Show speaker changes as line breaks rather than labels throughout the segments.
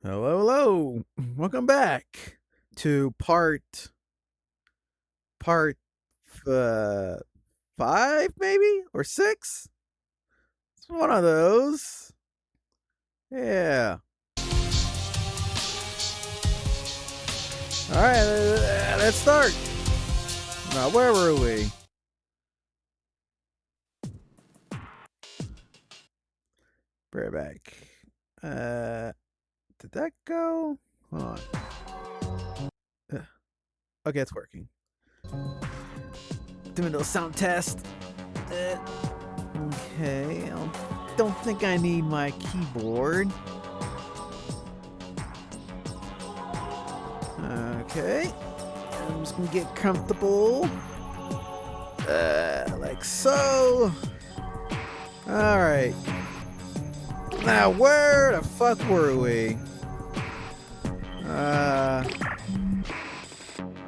Hello, hello. Welcome back to part uh, 5 maybe or 6. It's one of those. Yeah. All right, let's start. Now, where were we? Bring it back. Did that go? Hold on. Okay, it's working. Doing a little sound test. Okay, I don't think I need my keyboard. Okay, I'm just gonna get comfortable. Like so. Alright. Now, where the fuck were we?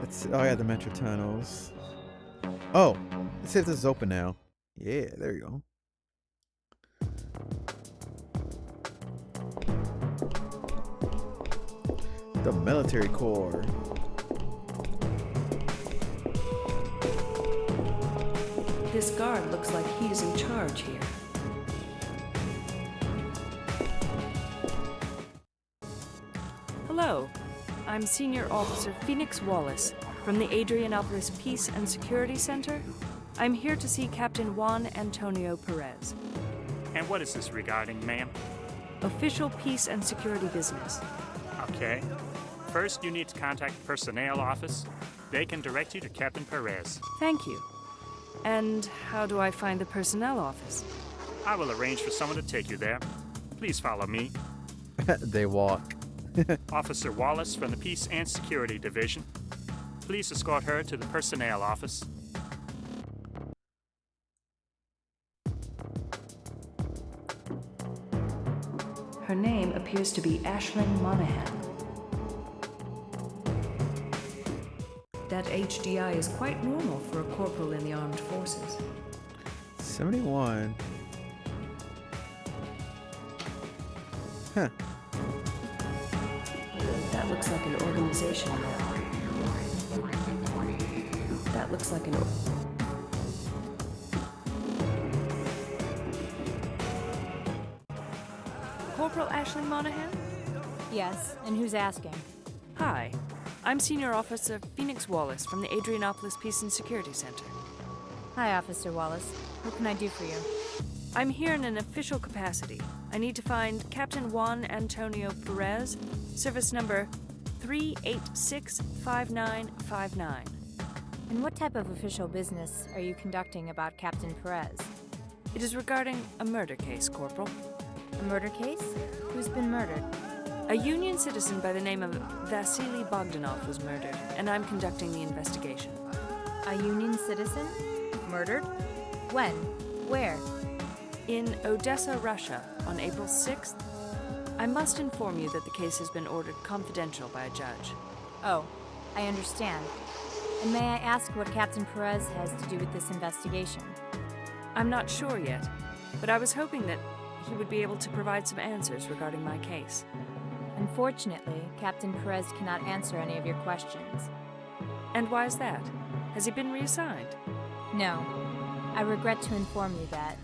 Let's see. Oh, yeah, the metro tunnels. Oh, let's see if this is open now. Yeah, there you go. The military corps.
This guard looks like he's in charge here. Hello, I'm Senior Officer Phoenix Wallace from the Adrianopolis Peace and Security Center. I'm here to see Captain Juan Antonio Perez.
And what is this regarding, ma'am?
Official peace and security business.
Okay. First, you need to contact the personnel office. They can direct you to Captain Perez.
Thank you. And how do I find the personnel office?
I will arrange for someone to take you there. Please follow me.
They walk.
Officer Wallace from the Peace and Security Division. Please escort her to the personnel office.
Her name appears to be Aisling Monahan. That HDI is quite normal for a corporal in the armed forces.
71. Huh.
That looks like an organization now. That looks like an... Corporal Aisling Monahan?
Yes, and who's asking?
Hi, I'm Senior Officer Phoenix Wallace from the Adrianopolis Peace and Security Center.
Hi, Officer Wallace. What can I do for you?
I'm here in an official capacity. I need to find Captain Juan Antonio Perez, service number 3865959.
And what type of official business are you conducting about Captain Perez?
It is regarding a murder case, Corporal.
A murder case? Who's been murdered?
A Union citizen by the name of Vasily Bogdanov was murdered, and I'm conducting the investigation.
A Union citizen? Murdered? When? Where?
In Odessa, Russia, on April 6th. I must inform you that the case has been ordered confidential by a judge.
Oh, I understand. And may I ask what Captain Perez has to do with this investigation?
I'm not sure yet, but I was hoping that he would be able to provide some answers regarding my case.
Unfortunately, Captain Perez cannot answer any of your questions.
And why is that? Has he been reassigned?
No. I regret to inform you that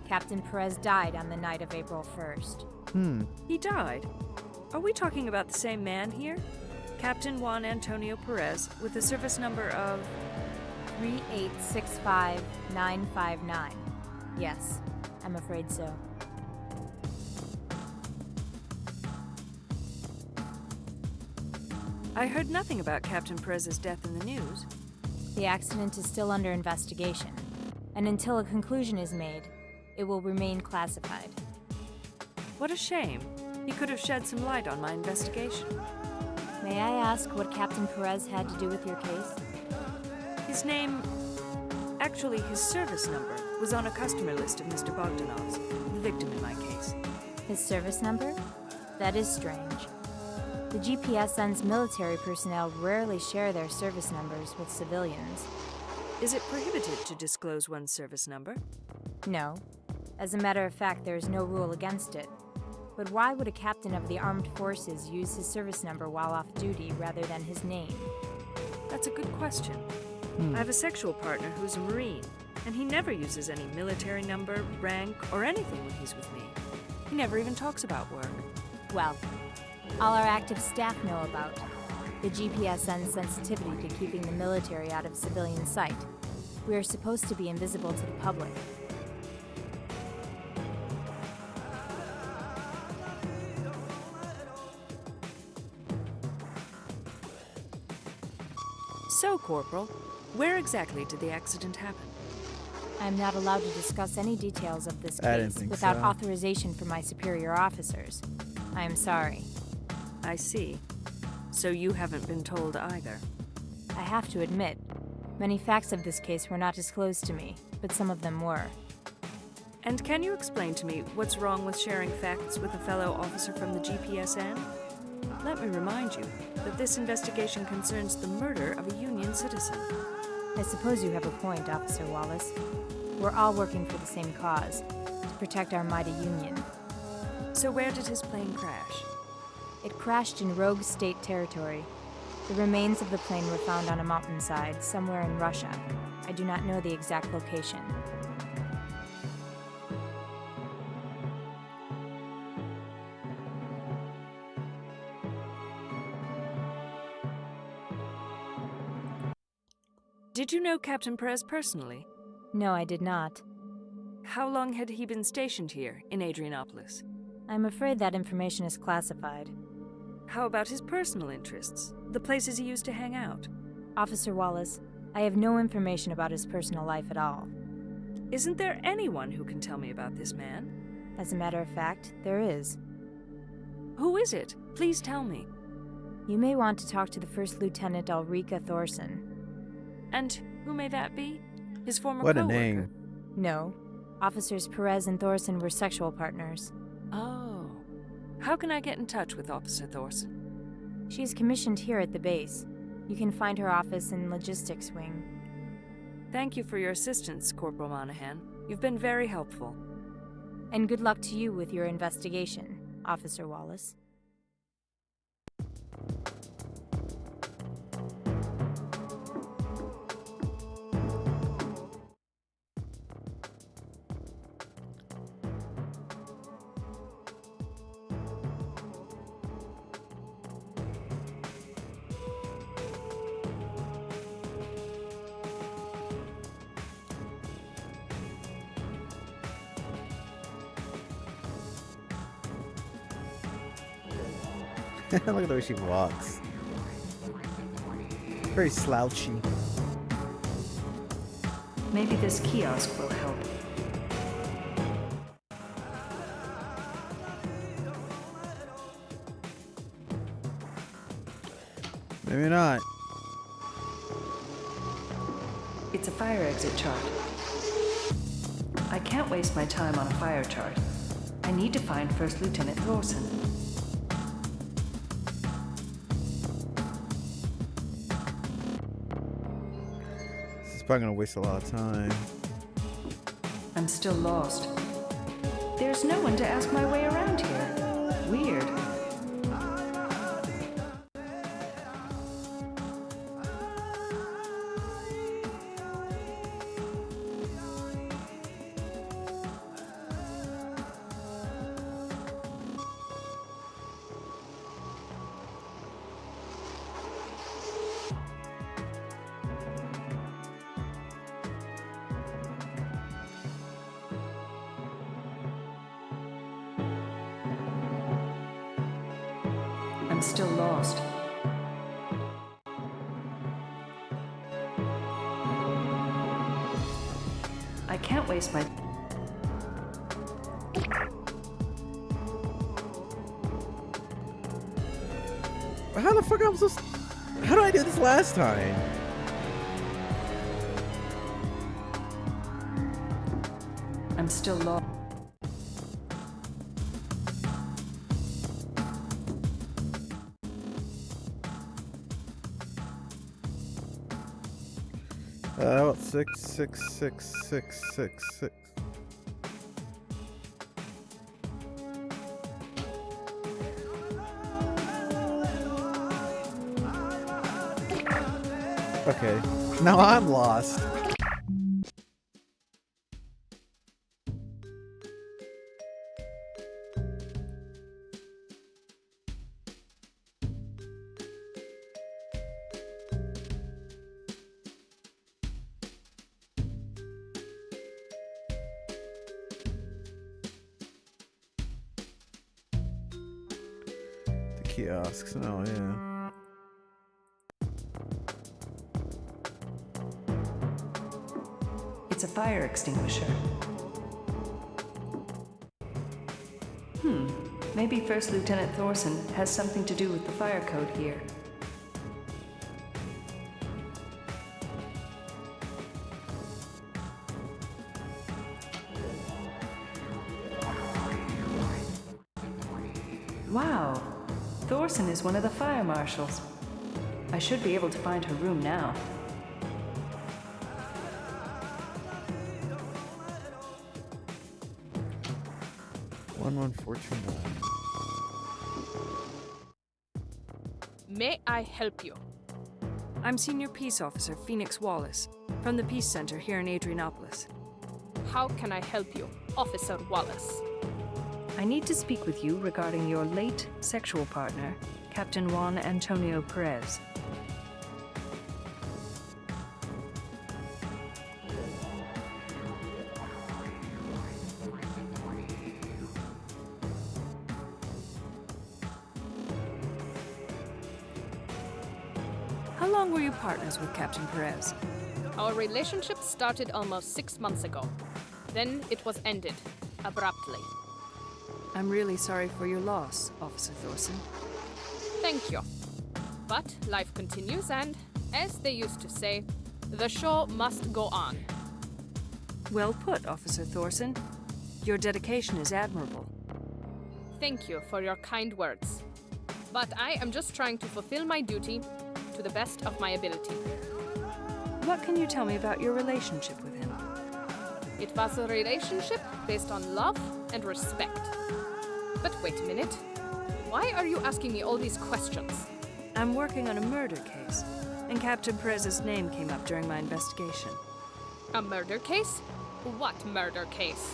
Captain Perez died on the night of April 1st.
He died? Are we talking about the same man here? Captain Juan Antonio Perez with a service number of...
3865959. Yes, I'm afraid so.
I heard nothing about Captain Perez's death in the news.
The accident is still under investigation, and until a conclusion is made, it will remain classified.
What a shame. He could have shed some light on my investigation.
May I ask what Captain Perez had to do with your case?
His name... Actually, his service number was on a customer list of Mr. Bogdanov's, the victim in my case.
His service number? That is strange. The GPS sends military personnel rarely share their service numbers with civilians.
Is it prohibited to disclose one's service number?
No. As a matter of fact, there is no rule against it. But why would a captain of the armed forces use his service number while off duty rather than his name?
That's a good question. I have a sexual partner who's a Marine, and he never uses any military number, rank, or anything when he's with me. He never even talks about work.
Well, all our active staff know about the GPSN sensitivity to keeping the military out of civilian sight. We are supposed to be invisible to the public.
So, Corporal, where exactly did the accident happen?
I am not allowed to discuss any details of this
I didn't
case
think
without
so.
authorization from my superior officers. I am sorry.
I see. So you haven't been told either.
I have to admit, many facts of this case were not disclosed to me, but some of them were.
And can you explain to me what's wrong with sharing facts with a fellow officer from the GPSN? Let me remind you that this investigation concerns the murder of a Union citizen.
I suppose you have a point, Officer Wallace. We're all working for the same cause, to protect our mighty Union.
So where did his plane crash?
It crashed in Rogue State territory. The remains of the plane were found on a mountainside somewhere in Russia. I do not know the exact location.
Did you know Captain Perez personally?
No, I did not.
How long had he been stationed here, in Adrianopolis?
I'm afraid that information is classified.
How about his personal interests? The places he used to hang out?
Officer Wallace, I have no information about his personal life at all.
Isn't there anyone who can tell me about this man?
As a matter of fact, there is.
Who is it? Please tell me.
You may want to talk to the First Lieutenant Ulrika Thorson.
And who may that be? His former
What a
coworker?
name.
No, Officers Perez and Thorson were sexual partners.
Oh. How can I get in touch with Officer Thorson?
She is commissioned here at the base. You can find her office in Logistics Wing.
Thank you for your assistance, Corporal Monahan. You've been very helpful.
And good luck to you with your investigation, Officer Wallace.
Look at the way she walks. Very slouchy.
Maybe this kiosk will help.
Maybe not.
It's a fire exit chart. I can't waste my time on a fire chart. I need to find First Lieutenant Thorson.
This is probably gonna waste a lot of time.
I'm still lost. There's no one to ask my way around here. Weird. I'm still lost. I can't waste my...
How the fuck am I supposed? How did I do this last time?
I'm still lost.
How about 66666? Okay, now I'm lost. The kiosks, oh yeah.
It's a fire extinguisher. Maybe First Lieutenant Thorson has something to do with the fire code here. Wow, Thorson is one of the fire marshals. I should be able to find her room now.
11429.
May I help you?
I'm Senior Peace Officer Phoenix Wallace, from the Peace Center here in Adrianopolis.
How can I help you, Officer Wallace?
I need to speak with you regarding your late sexual partner, Captain Juan Antonio Perez. How long were you partners with Captain Perez?
Our relationship started almost 6 months ago. Then it was ended, abruptly.
I'm really sorry for your loss, Officer Thorson.
Thank you. But life continues and, as they used to say, the show must go on.
Well put, Officer Thorson. Your dedication is admirable.
Thank you for your kind words. But I am just trying to fulfill my duty to the best of my ability.
What can you tell me about your relationship with him?
It was a relationship based on love and respect. But wait a minute. Why are you asking me all these questions?
I'm working on a murder case, and Captain Perez's name came up during my investigation.
A murder case? What murder case?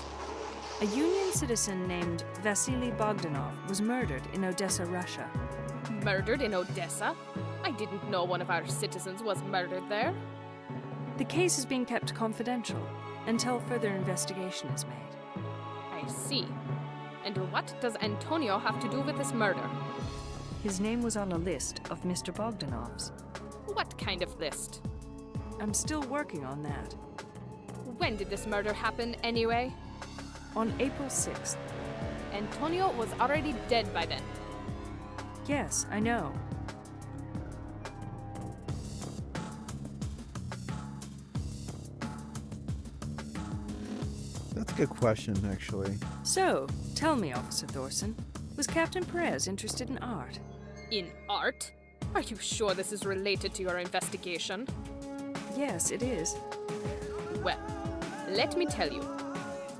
A Union citizen named Vasily Bogdanov was murdered in Odessa, Russia.
Murdered in Odessa? I didn't know one of our citizens was murdered there.
The case is being kept confidential until further investigation is made.
I see. And what does Antonio have to do with this murder?
His name was on a list of Mr. Bogdanov's.
What kind of list?
I'm still working on that.
When did this murder happen, anyway?
On April 6th.
Antonio was already dead by then.
Yes, I know.
That's a good question, actually.
So, tell me, Officer Thorson, was Captain Perez interested in art?
In art? Are you sure this is related to your investigation?
Yes, it is.
Well, let me tell you.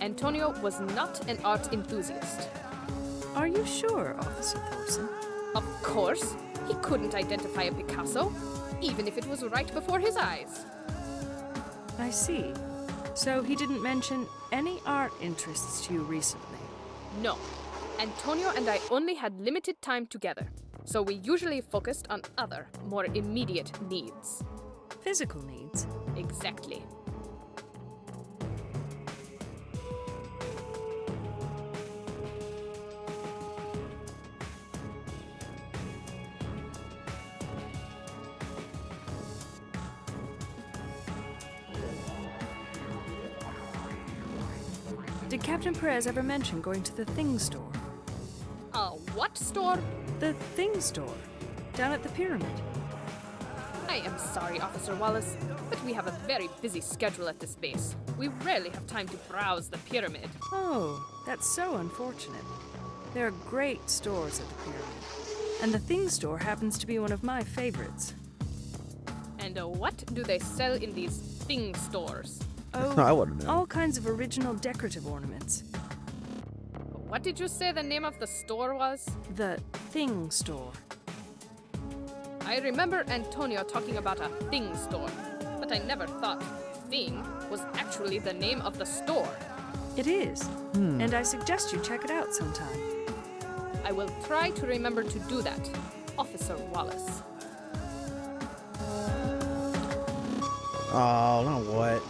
Antonio was not an art enthusiast.
Are you sure, Officer Thorson?
Of course. He couldn't identify a Picasso, even if it was right before his eyes.
I see. So he didn't mention any art interests to you recently?
No. Antonio and I only had limited time together, so we usually focused on other, more immediate needs.
Physical needs?
Exactly.
Did Captain Perez ever mention going to the Thing Store?
A what store?
The Thing Store, down at the pyramid.
I am sorry, Officer Wallace, but we have a very busy schedule at this base. We rarely have time to browse the pyramid.
Oh, that's so unfortunate. There are great stores at the pyramid, and the Thing Store happens to be one of my favorites.
And what do they sell in these thing stores?
Oh,
I wouldn't know.
all kinds of original decorative ornaments.
What did you say the name of the store was?
The Thing Store.
I remember Antonio talking about a thing store, but I never thought thing was actually the name of the store.
It is. And I suggest you check it out sometime.
I will try to remember to do that, Officer Wallace.
Oh, no, what?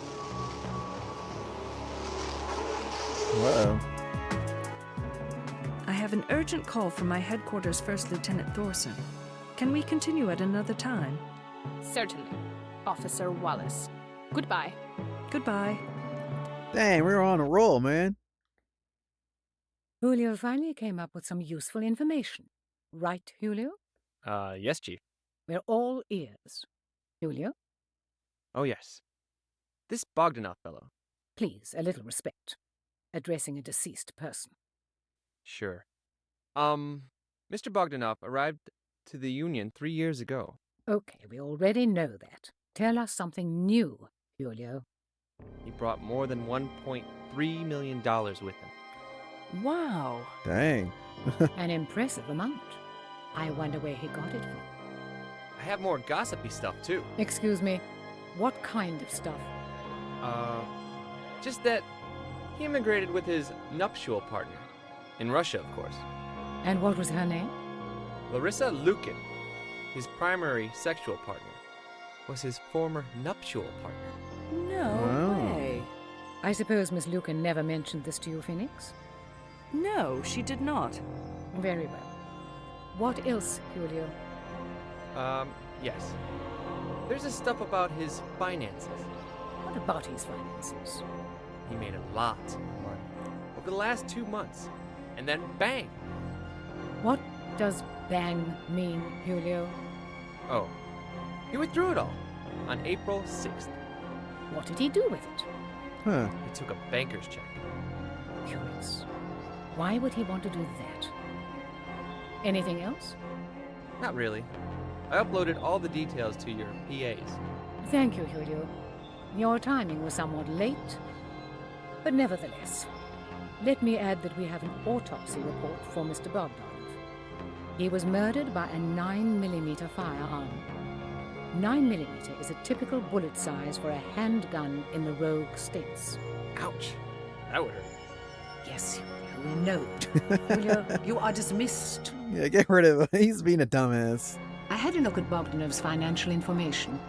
Whoa.
I have an urgent call from my headquarters First Lieutenant Thorson. Can we continue at another time?
Certainly, Officer Wallace. Goodbye.
Goodbye.
Dang, we were on a roll, man.
Julio finally came up with some useful information. Right, Julio?
Yes, Chief.
We're all ears. Julio,
Oh, yes. This Bogdanov fellow.
please, a little respect. Addressing a deceased person.
Sure. Mr. Bogdanov arrived to the Union 3 years ago.
Okay, we already know that. Tell us something new, Julio.
He brought more than $1.3 million with him.
Wow.
Dang.
An impressive amount. I wonder where he got it from.
I have more gossipy stuff, too.
Excuse me, what kind of stuff?
Just that he immigrated with his nuptial partner. In Russia, of course.
And what was her name?
Larissa Lukin, his primary sexual partner, was his former nuptial partner.
No
Wow.
way.
I suppose Miss Lucan never mentioned this to you, Phoenix?
No, she did not.
Very well. What else, Julio?
Yes. There's this stuff about his finances.
What about his finances?
He made a lot of money over the last 2 months. And then bang!
What does bang mean, Julio?
Oh, he withdrew it all on April 6th.
What did he do with it?
Huh.
He took a banker's check.
Curious. Why would he want to do that? Anything else?
Not really. I uploaded all the details to your PAs.
Thank you, Julio. Your timing was somewhat late, but nevertheless. Let me add that we have an autopsy report for Mr. Bogdanov. He was murdered by a 9mm firearm. 9mm is a typical bullet size for a handgun in the rogue states.
Ouch! That would hurt.
Yes, Julio, we know. Julio, you are dismissed.
Yeah, get rid of him. He's being a dumbass.
I had a look at Bogdanov's financial information,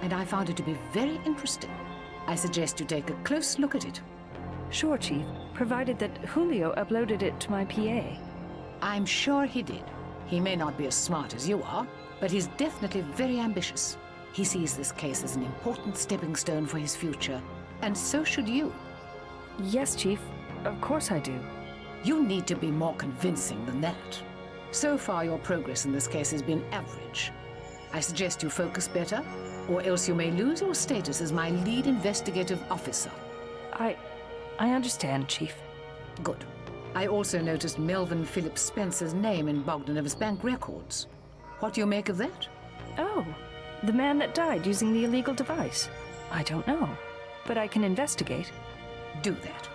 and I found it to be very interesting. I suggest you take a close look at it.
Sure, Chief, provided that Julio uploaded it to my PA.
I'm sure he did. He may not be as smart as you are, but he's definitely very ambitious. He sees this case as an important stepping stone for his future, and so should you.
Yes, Chief. Of course I do.
You need to be more convincing than that. So far, your progress in this case has been average. I suggest you focus better, or else you may lose your status as my lead investigative officer.
I understand, Chief.
Good. I also noticed Melvin Philip Spencer's name in Bogdanov's bank records. What do you make of that?
Oh, the man that died using the illegal device. I don't know, but I can investigate.
Do that.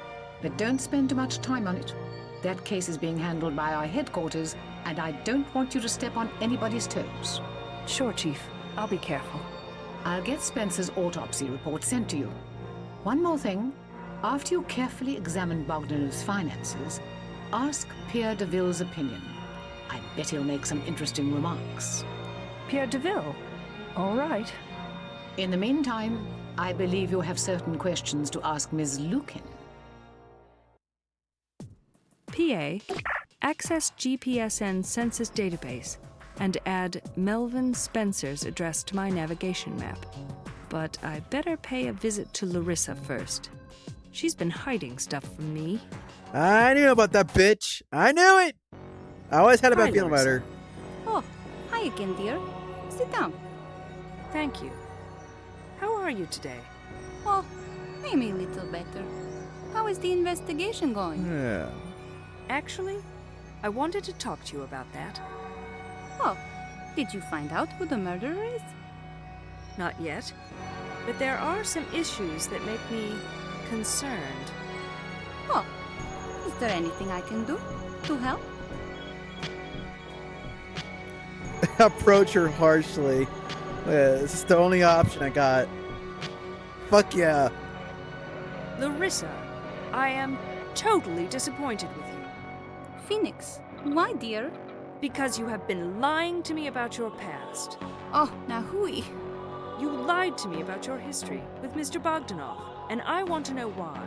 But don't spend too much time on it. That case is being handled by our headquarters, and I don't want you to step on anybody's toes.
Sure, Chief. I'll be careful.
I'll get Spencer's autopsy report sent to you. One more thing. After you carefully examine Bogdanov's finances, ask Pierre DeVille's opinion. I bet he'll make some interesting remarks.
Pierre DeVille. All right.
In the meantime, I believe you have certain questions to ask Ms. Lukin.
PA, access GPSN census database and add Melvin Spencer's address to my navigation map. But I better pay a visit to Larissa first. She's been hiding stuff from me.
I knew about that bitch. I knew it. I always had a bad
Hi,
feeling about
Larissa.
her.
Oh, hi again, dear. Sit down.
Thank you. How are you today?
Oh, maybe a little better. How is the investigation going?
Yeah.
Actually, I wanted to talk to you about that.
Oh, did you find out who the murderer is?
Not yet, but there are some issues that make me concerned.
Oh, is there anything I can do to help?
approach her harshly. This is the only option I got. Fuck yeah.
Larissa, I am totally disappointed with you.
Phoenix, why, dear?
Because you have been lying to me about your past.
Oh, now hui.
You lied to me about your history with Mr. Bogdanov, and I want to know why.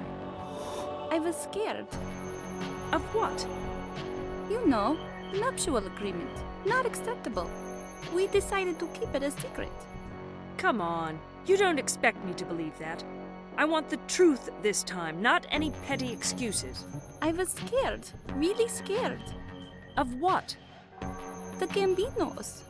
I was scared.
Of what?
You know, nuptial agreement. Not acceptable. We decided to keep it a secret.
Come on, you don't expect me to believe that. I want the truth this time, not any petty excuses.
I was scared. Really scared.
Of what?
The Gambinos.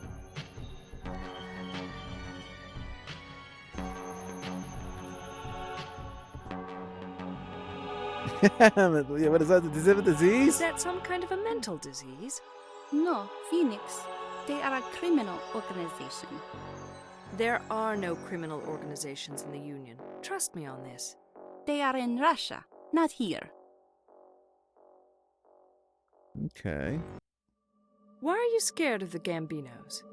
What is that? Is it a
Is
disease?
that some kind of a mental disease?
No, Phoenix. They are a criminal organization.
There are no criminal organizations in the Union. Trust me on this.
They are in Russia, not here.
Okay.
Why are you scared of the Gambinos?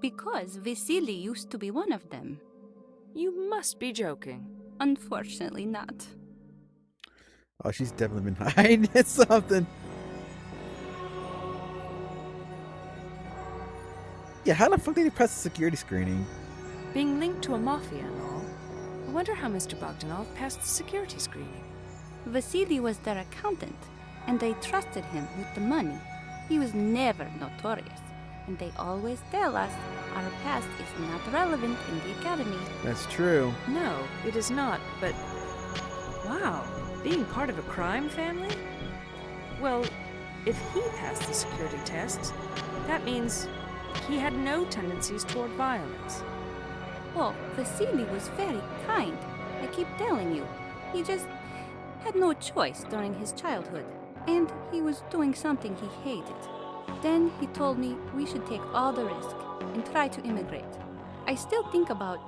Because Vasily used to be one of them.
You must be joking.
Unfortunately not.
Oh, she's definitely been hiding something. Yeah, how the fuck did he pass the security screening?
Being linked to a mafia and all. I wonder how Mr. Bogdanov passed the security screening.
Vasily was their accountant, and they trusted him with the money. He was never notorious, and they always tell us our past is not relevant in the academy.
That's true.
No, it is not, but... Wow, being part of a crime family? Well, if he passed the security tests, that means he had no tendencies toward violence.
Oh, Vasily was very kind. I keep telling you. He just had no choice during his childhood, and he was doing something he hated. Then he told me we should take all the risk and try to immigrate. I still think about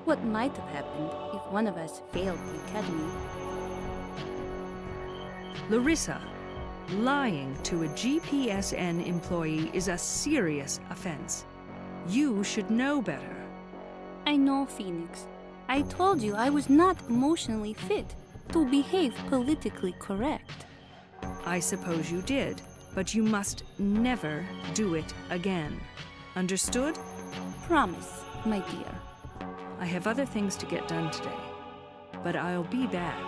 what might have happened if one of us failed the academy.
Larissa, lying to a GPSN employee is a serious offense. You should know better.
I know, Phoenix. I told you I was not emotionally fit to behave politically correct.
I suppose you did, but you must never do it again. Understood?
Promise, my dear.
I have other things to get done today, but I'll be back.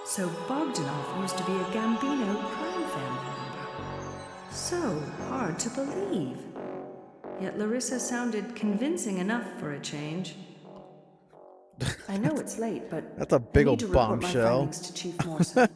So Bogdanov used to be a Gambino crime family member. So hard to believe. Yet Larissa sounded convincing enough for a change. I know it's late, but
That's a big
I need
old
to report my
bombshell.
findings to Chief Morrison.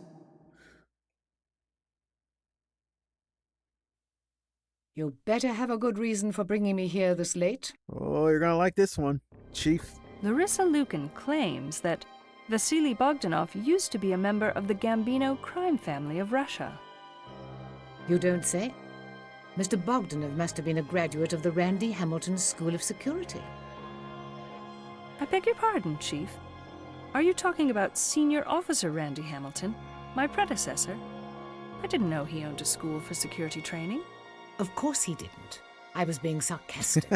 You better have a good reason for bringing me here this late.
Oh, you're gonna like this one, Chief.
Larissa Lukin claims that Vasily Bogdanov used to be a member of the Gambino crime family of Russia.
You don't say? Mr. Bogdanov must have been a graduate of the Randy Hamilton School of Security.
I beg your pardon, Chief. Are you talking about Senior Officer Randy Hamilton, my predecessor? I didn't know he owned a school for security training.
Of course he didn't. I was being sarcastic.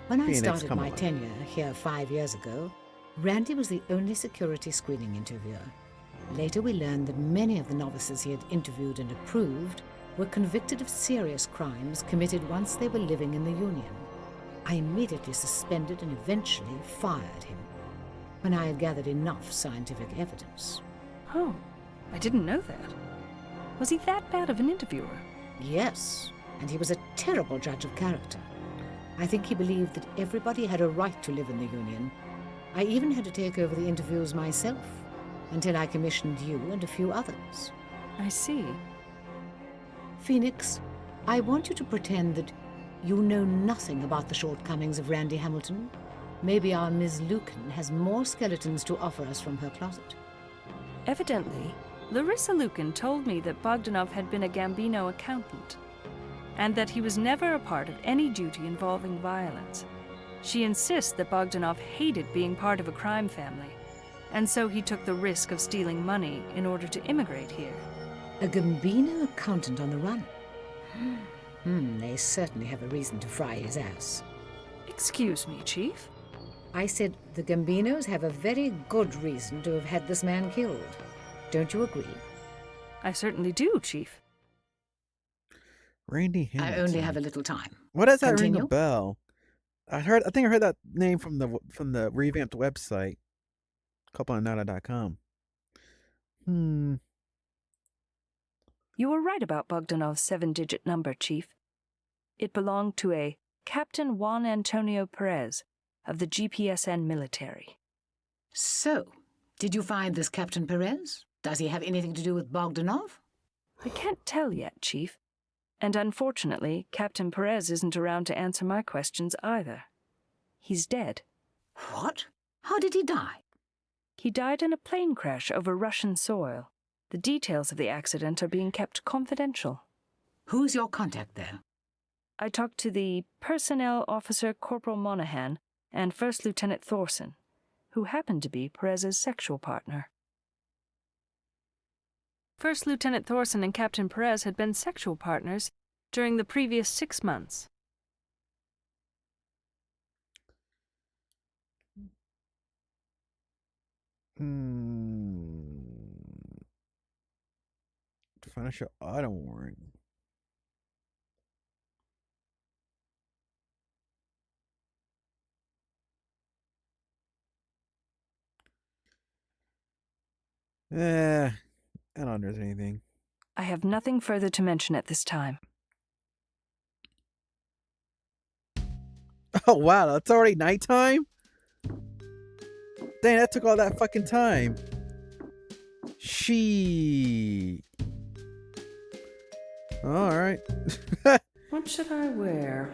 When I
Phoenix,
started
come
my
on.
tenure here 5 years ago, Randy was the only security screening interviewer. Later we learned that many of the novices he had interviewed and approved were convicted of serious crimes committed once they were living in the Union. I immediately suspended and eventually fired him when I had gathered enough scientific evidence.
Oh, I didn't know that. Was he that bad of an interviewer?
Yes, and he was a terrible judge of character. I think he believed that everybody had a right to live in the Union. I even had to take over the interviews myself until I commissioned you and a few others.
I see.
Phoenix, I want you to pretend that you know nothing about the shortcomings of Randy Hamilton. Maybe our Ms. Lucan has more skeletons to offer us from her closet.
Evidently, Larissa Lukin told me that Bogdanov had been a Gambino accountant, and that he was never a part of any duty involving violence. She insists that Bogdanov hated being part of a crime family, and so he took the risk of stealing money in order to immigrate here.
A Gambino accountant on the run. They certainly have a reason to fry his ass.
Excuse me, Chief.
I said the Gambinos have a very good reason to have had this man killed. Don't you agree?
I certainly do, Chief.
Randy Hamilton.
I only have a little time.
What does that ring
Continue?
a bell? I think I heard that name from the revamped website, culpainnata.com.
You were right about Bogdanov's 7-digit number, Chief. It belonged to a Captain Juan Antonio Perez of the GPSN military.
So, did you find this Captain Perez? Does he have anything to do with Bogdanov?
I can't tell yet, Chief. And unfortunately, Captain Perez isn't around to answer my questions either. He's dead.
What? How did he die?
He died in a plane crash over Russian soil. The details of the accident are being kept confidential.
Who's your contact there?
I talked to the Personnel Officer Corporal Monahan and First Lieutenant Thorson, who happened to be Perez's sexual partner. First Lieutenant Thorson and Captain Perez had been sexual partners during the previous 6 months.
Financial auto warrant. I don't know if there's anything.
I have nothing further to mention at this time.
Oh wow, it's already nighttime? Dang, that took all that fucking time. She. Alright.
What should I wear?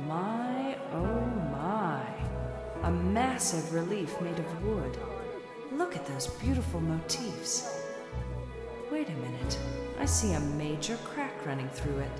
My, oh my. A massive relief made of wood. Look at those beautiful motifs. Wait a minute. I see a major crack running through it.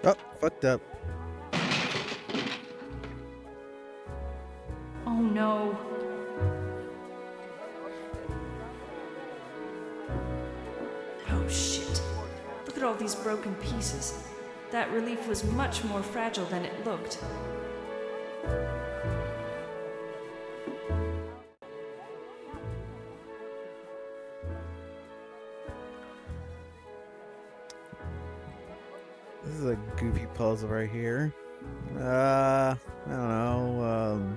Oh, fucked up.
Oh no. Oh shit. Look at all these broken pieces. That relief was much more fragile than it looked.
This is a goofy puzzle right here. I don't know.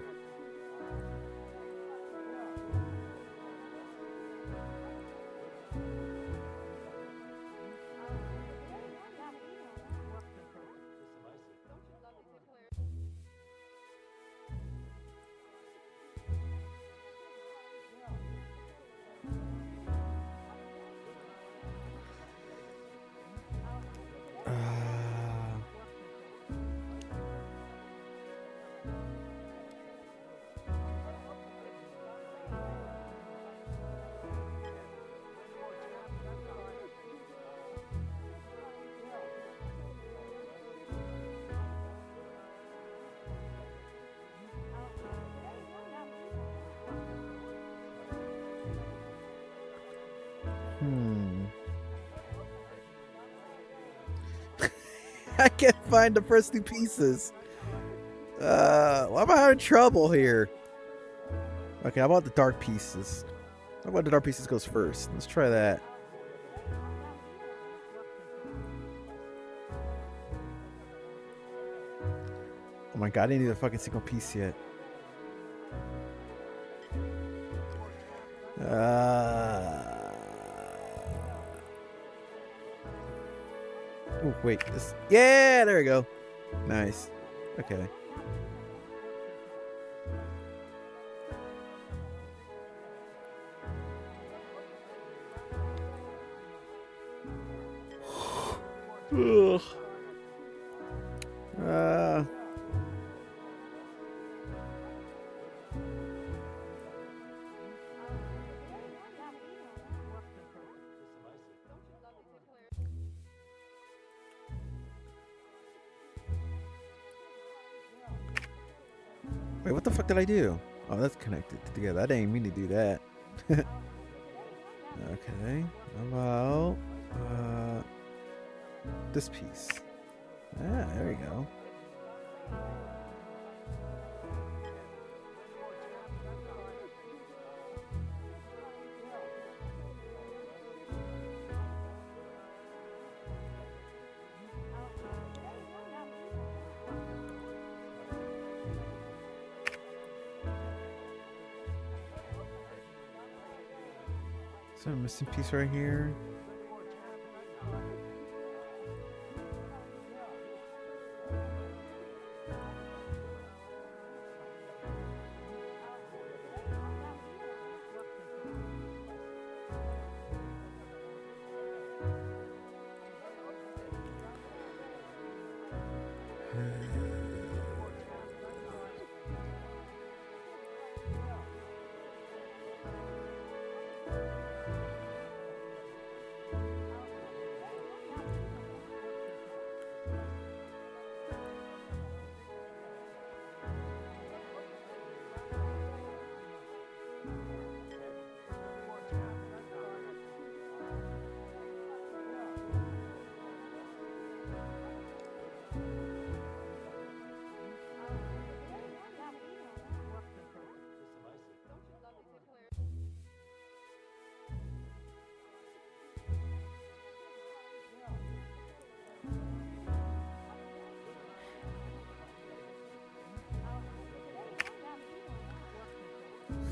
I can't find the first two pieces. Why am I having trouble here? Okay, how about the dark pieces? How about the dark pieces goes first? Let's try that. Oh my god, I didn't need a fucking single piece yet. Oh, wait. This. Yeah, there we go. Nice. Okay. Ugh. Wait, what the fuck did I do? Oh, that's connected together. I didn't mean to do that. Okay. How about this piece? Ah, there we go. Is there a missing piece right here?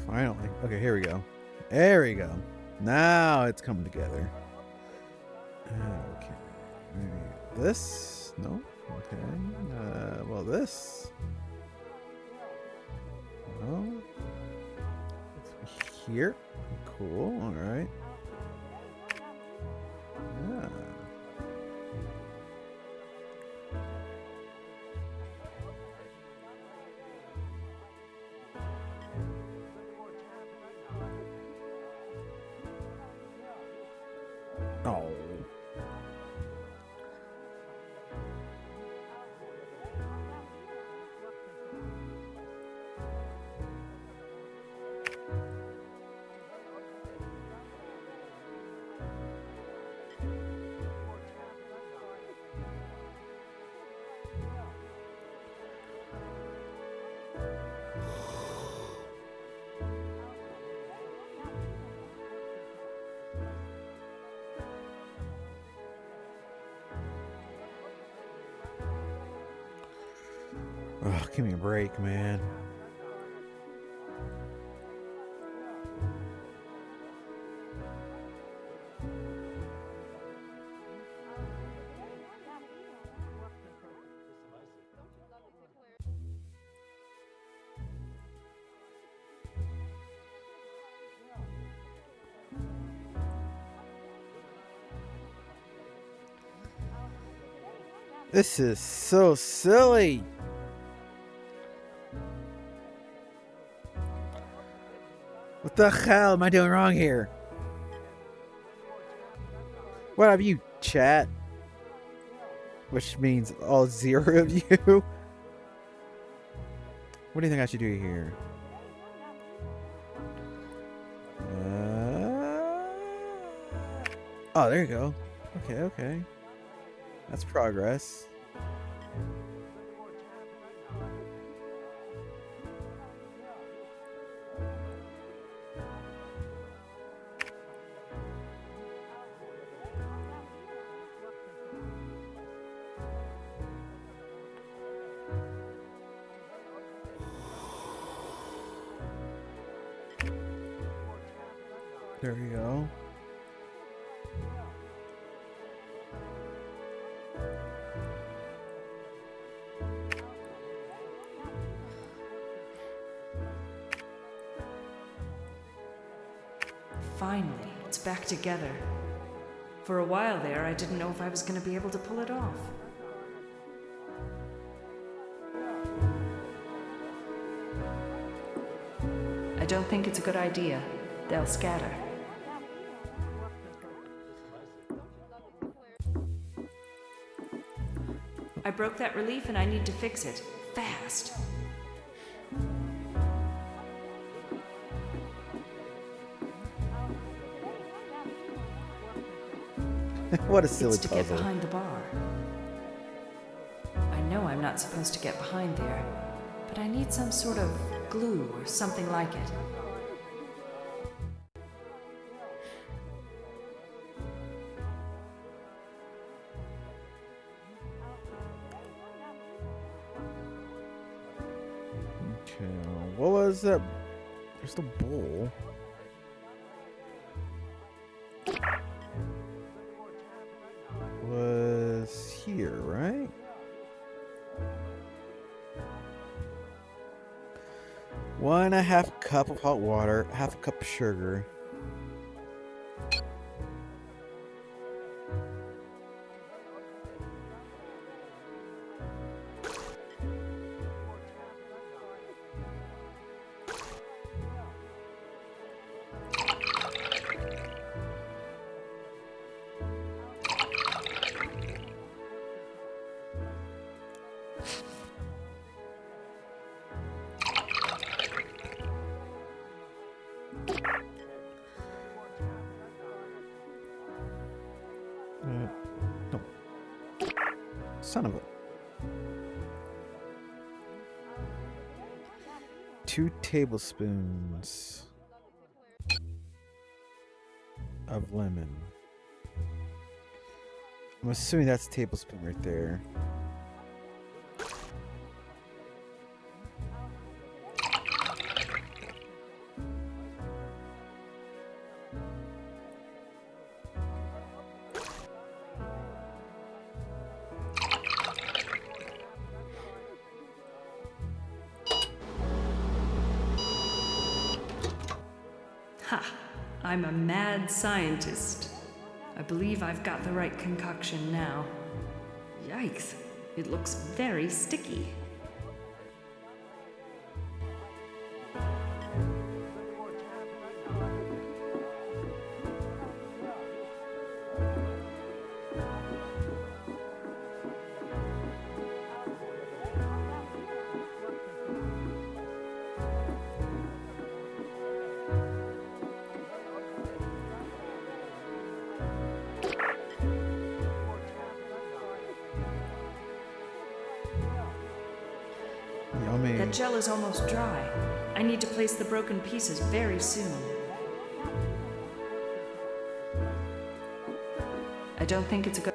Finally. Okay, here we go. There we go. Now it's coming together. Okay. Maybe this? No? Okay. Well, this? No. Here? Cool. Alright. Yeah. Oh. Oh, give me a break, man. This is so silly. What the hell am I doing wrong here? What have you, chat? Which means all 0 of you. What do you think I should do here? Oh, there you go. Okay, okay. That's progress. There we go.
Finally, it's back together. For a while there, I didn't know if I was going to be able to pull it off. I don't think it's a good idea. They'll scatter. I broke that relief and I need to fix it. Fast.
What a silly
It's to get
puzzle.
behind the bar. I know I'm not supposed to get behind there, but I need some sort of glue or something like it.
Okay, what was that? There's the bowl. Was here, right? One and a half cup of hot water, half a cup of sugar. No. Son of a... 2 tablespoons of lemon. I'm assuming that's a tablespoon right there.
Ha! I'm a mad scientist. I believe I've got the right concoction now. Yikes! It looks very sticky.
Yummy.
That gel is almost dry. I need to place the broken pieces very soon. I don't think it's a good...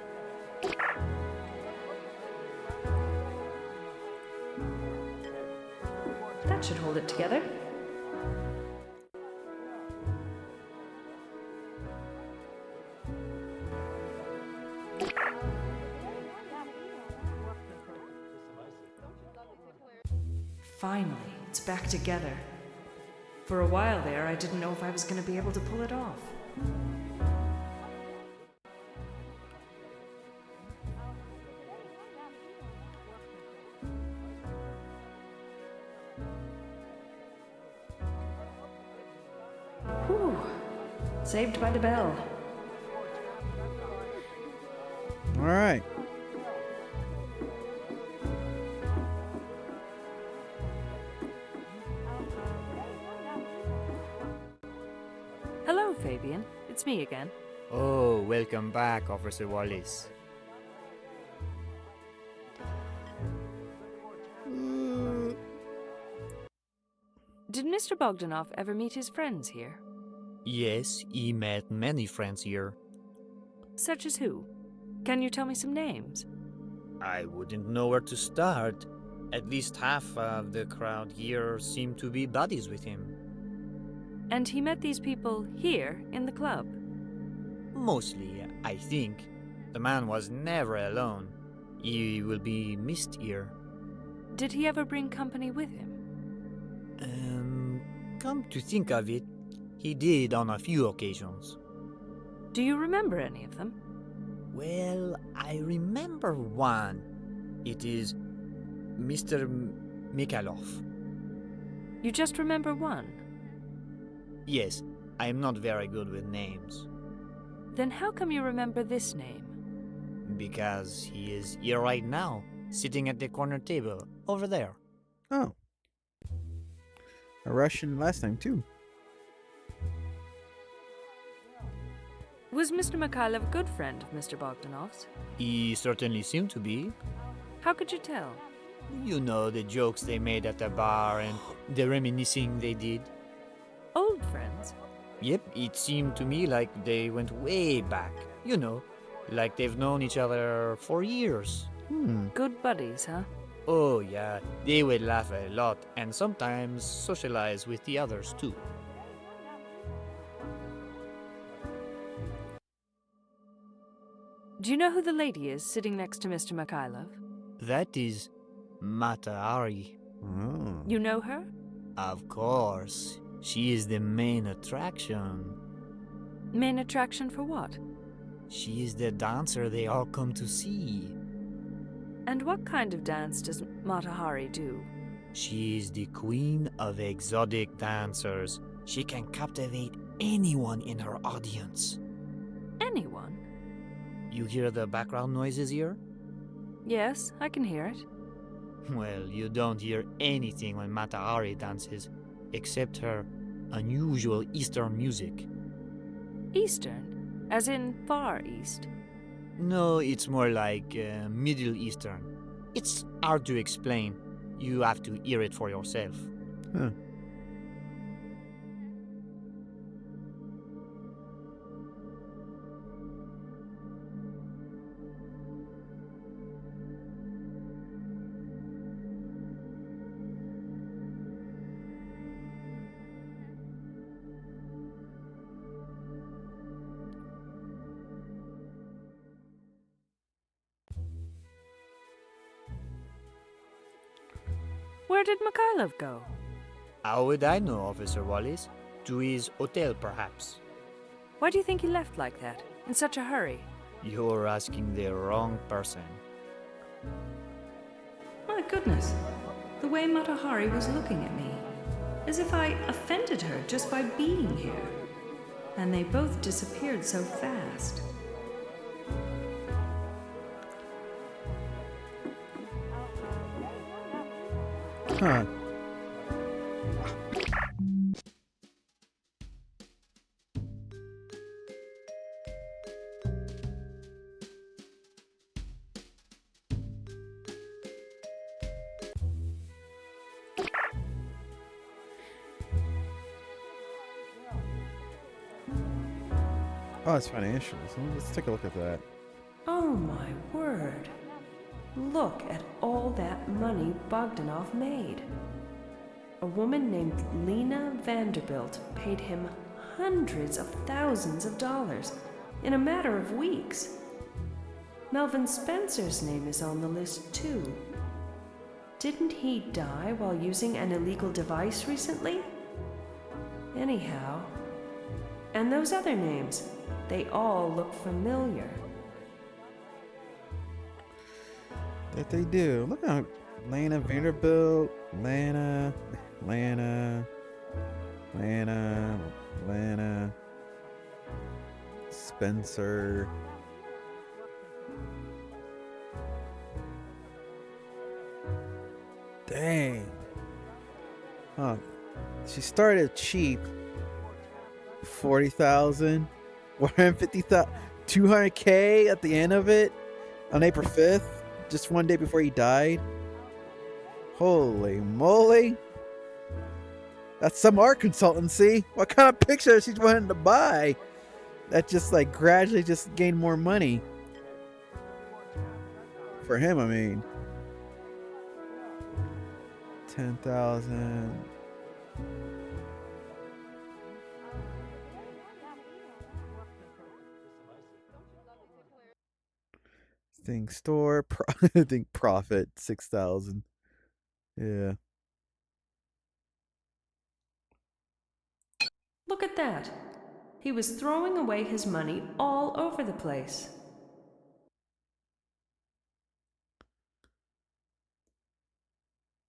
That should hold it together. Finally, it's back together. For a while there, I didn't know if I was going to be able to pull it off. Whew. Saved by the bell.
All right.
Hello, Fabian. It's me again.
Oh, welcome back, Officer Wallace.
Did Mr. Bogdanov ever meet his friends here?
Yes, he met many friends here.
Such as who? Can you tell me some names?
I wouldn't know where to start. At least half of the crowd here seem to be buddies with him.
And he met these people here in the club.
Mostly, I think. The man was never alone. He will be missed here.
Did he ever bring company with him?
Come to think of it, he did on a few occasions.
Do you remember any of them?
Well, I remember one. It is Mr. Mikhailov.
You just remember one?
Yes, I am not very good with names.
Then how come you remember this name?
Because he is here right now, sitting at the corner table, over there.
Oh. A Russian last time, too.
Was Mr. Mikhailov a good friend of Mr. Bogdanov's?
He certainly seemed to be.
How could you tell?
You know, the jokes they made at the bar and the reminiscing they did.
Old friends?
Yep, it seemed to me like they went way back. You know, like they've known each other for years.
Good buddies, huh?
Oh yeah, they would laugh a lot and sometimes socialize with the others too.
Do you know who the lady is sitting next to Mr. Mikhailov?
That is Mata Hari.
Oh.
You know her?
Of course, she is the main attraction.
Main attraction for what?
She is the dancer they all come to see.
And what kind of dance does Mata Hari do?
She is the queen of exotic dancers. She can captivate anyone in her audience.
Anyone?
You hear the background noises here?
Yes, I can hear it.
Well, you don't hear anything when Mata Hari dances, except her unusual Eastern music.
Eastern? As in Far East?
No, it's more like Middle Eastern. It's hard to explain. You have to hear it for yourself.
Huh.
Where did Mikhailov go?
How would I know, Officer Wallace? To his hotel, perhaps.
Why do you think he left like that, in such a hurry?
You're asking the wrong person.
My goodness, the way Mata Hari was looking at me, as if I offended her just by being here. And they both disappeared so fast.
Huh. Oh, it's financials. Let's take a look at that.
Oh my word. Look at all that money Bogdanov made. A woman named Lena Vanderbilt paid him hundreds of thousands of dollars in a matter of weeks. Melvin Spencer's name is on the list too. Didn't he die while using an illegal device recently? Anyhow, and those other names, they all look familiar.
That they do. Look at Lana Vanderbilt, Lana, Spencer. Dang. Huh. She started cheap. 40,000, 150,000, 200K at the end of it on April 5th, just one day before he died. Holy moly. That's some art consultancy. What kind of picture she's wanting to buy? That just like gradually just gained more money. For him, I mean. 10,000. Thing store. I think profit 6,000. Yeah.
Look at that. He was throwing away his money all over the place.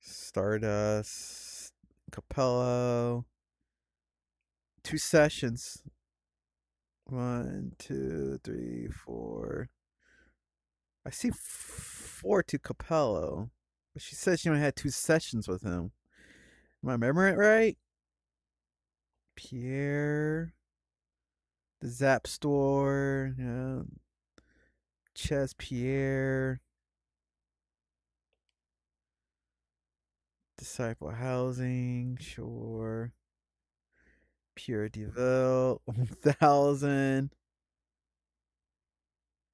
Stardust. Capello. 2 sessions. 1, 2, 3, 4. I see 4 to Capello. But she said she only had 2 sessions with him. Am I remembering it right? Pierre. The Zap store. Yeah. Ches Pierre. Disciple Housing. Sure. Pure Deville. 1,000.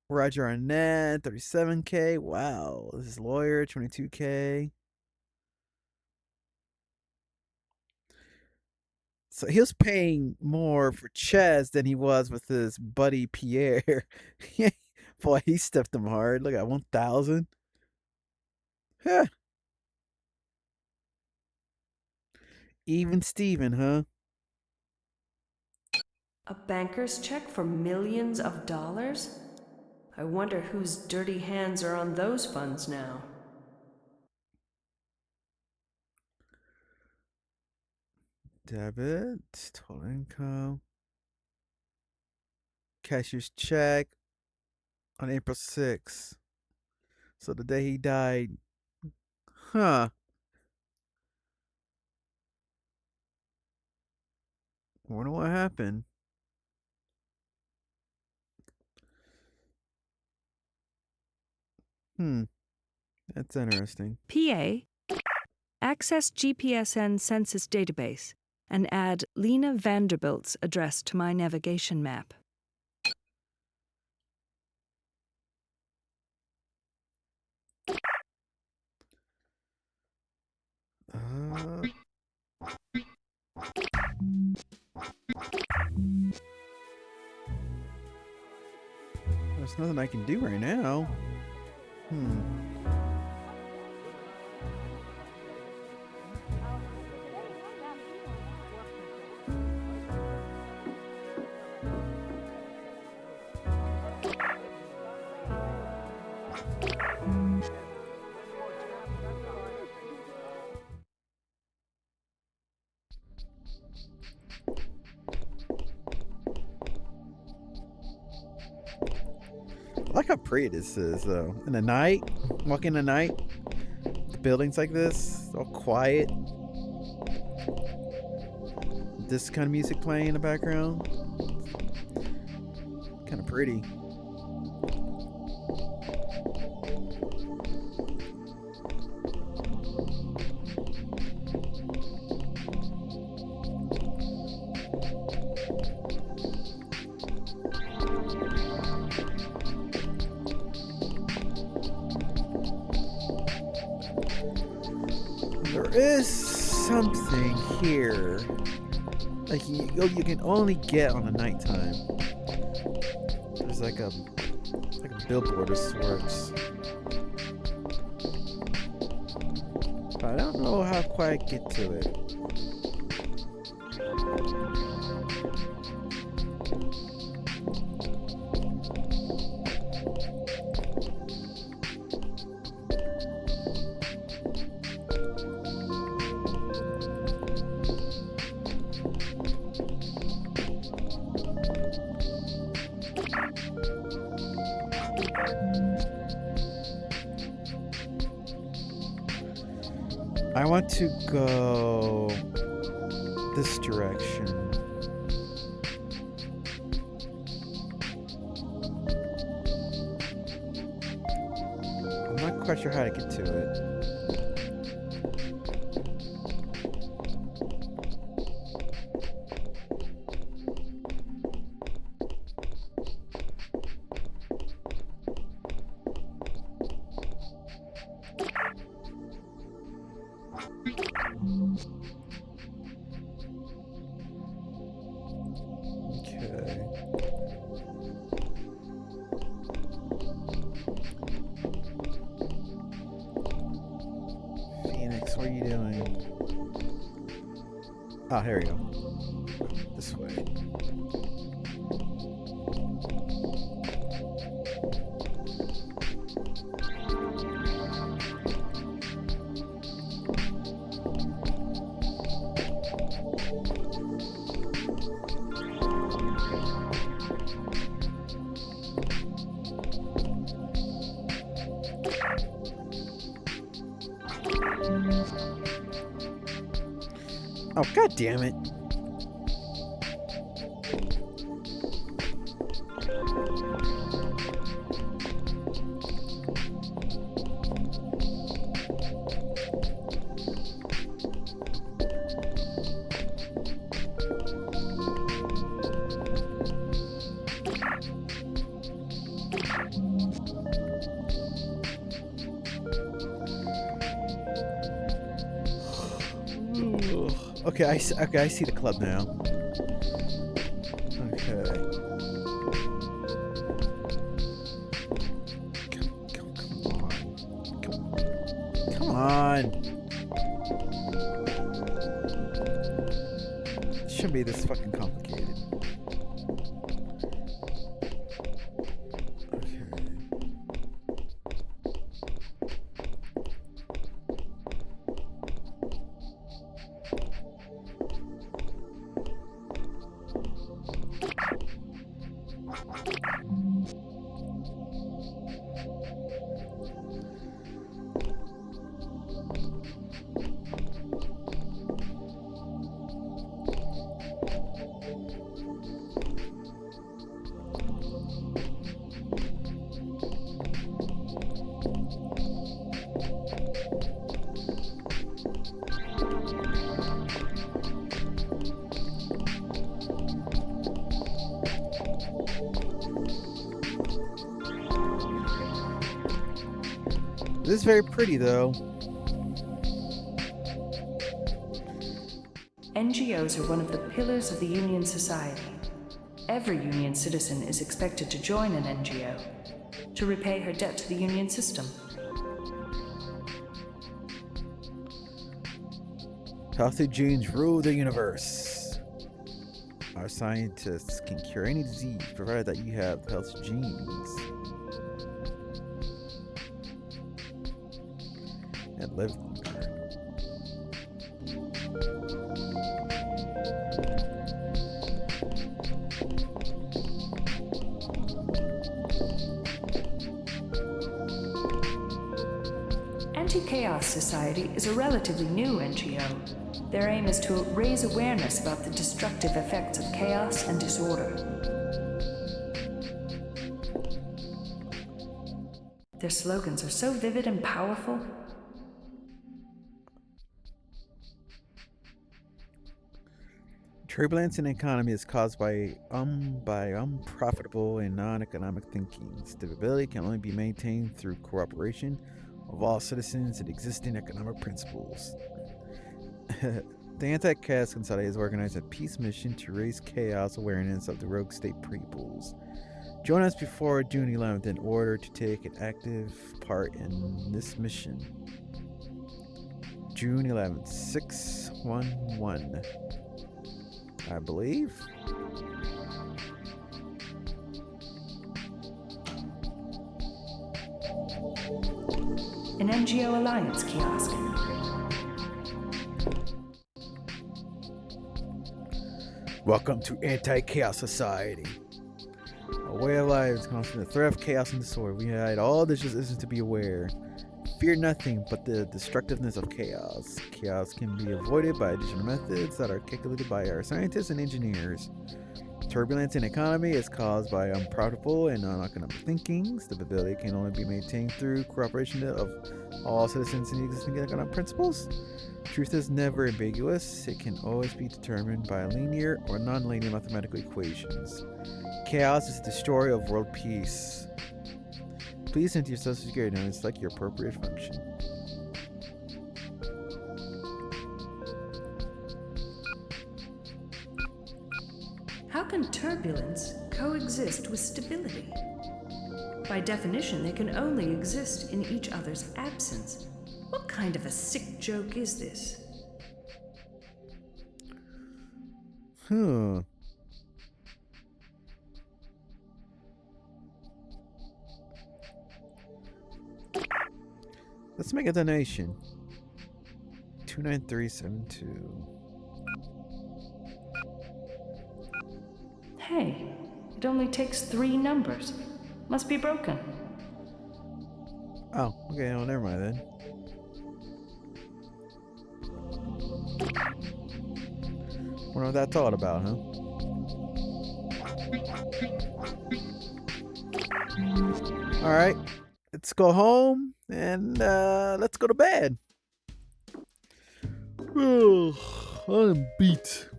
Roger Arnett. 37K. Wow. This is Lawyer. 22K. So he was paying more for Ches than he was with his buddy Pierre. Boy, he stepped him hard. Look at 1,000. Huh. Even Steven, huh?
A banker's check for millions of dollars? I wonder whose dirty hands are on those funds now.
Debit. Total income. Cashier's check on April 6th. So the day he died. Huh. Wonder what happened. That's interesting.
PA, access GPSN census database and add Lena Vanderbilt's address to my navigation map.
There's nothing I can do right now. I like how pretty this is, though. In the night, walking in the night, the buildings like this, all quiet. This kind of music playing in the background. Kind of pretty. There is something here. Like you can only get on the nighttime. There's like a billboard of sorts. But I don't know how quite get to it. I want to go this direction. I'm not quite sure how to get to it. Okay. Oh, here we go. This way. Oh, god damn it. Okay, I see the club now. Okay. Come on. It shouldn't be this fucking complicated. This is very pretty, though.
NGOs are one of the pillars of the Union Society. Every Union citizen is expected to join an NGO to repay her debt to the Union system.
Healthy genes rule the universe. Our scientists can cure any disease provided that you have healthy genes. And live longer.
Anti-Chaos Society is a relatively new NGO. Their aim is to raise awareness about the destructive effects of chaos and disorder. Their slogans are so vivid and powerful.
Turbulence in the economy is caused by unprofitable and non-economic thinking. Stability can only be maintained through cooperation of all citizens and existing economic principles. The Anti-Chaos Society is organized a peace mission to raise chaos awareness of the rogue state peoples. Join us before June 11th in order to take an active part in this mission. June 11th, 611. I believe.
An NGO Alliance kiosk.
Welcome to Anti-Chaos Society. A way of life is constant, the threat of chaos and disorder. We hide all this just isn't to be aware. Fear nothing but the destructiveness of chaos. Chaos can be avoided by additional methods that are calculated by our scientists and engineers. Turbulence in the economy is caused by unprofitable and non-economic thinking. Stability can only be maintained through cooperation of all citizens and existing economic principles. Truth is never ambiguous. It can always be determined by linear or non-linear mathematical equations. Chaos is the destroyer of world peace. Please enter your social security number and select your appropriate function.
How can turbulence coexist with stability? By definition, they can only exist in each other's absence. What kind of a sick joke is this?
Hmm. Let's make a donation. 29372.
Hey, it only takes 3 numbers. Must be broken.
Oh, okay, well, never mind then. Wonder what that's all about, huh? Alright, let's go home and let's go to bed. I'm beat.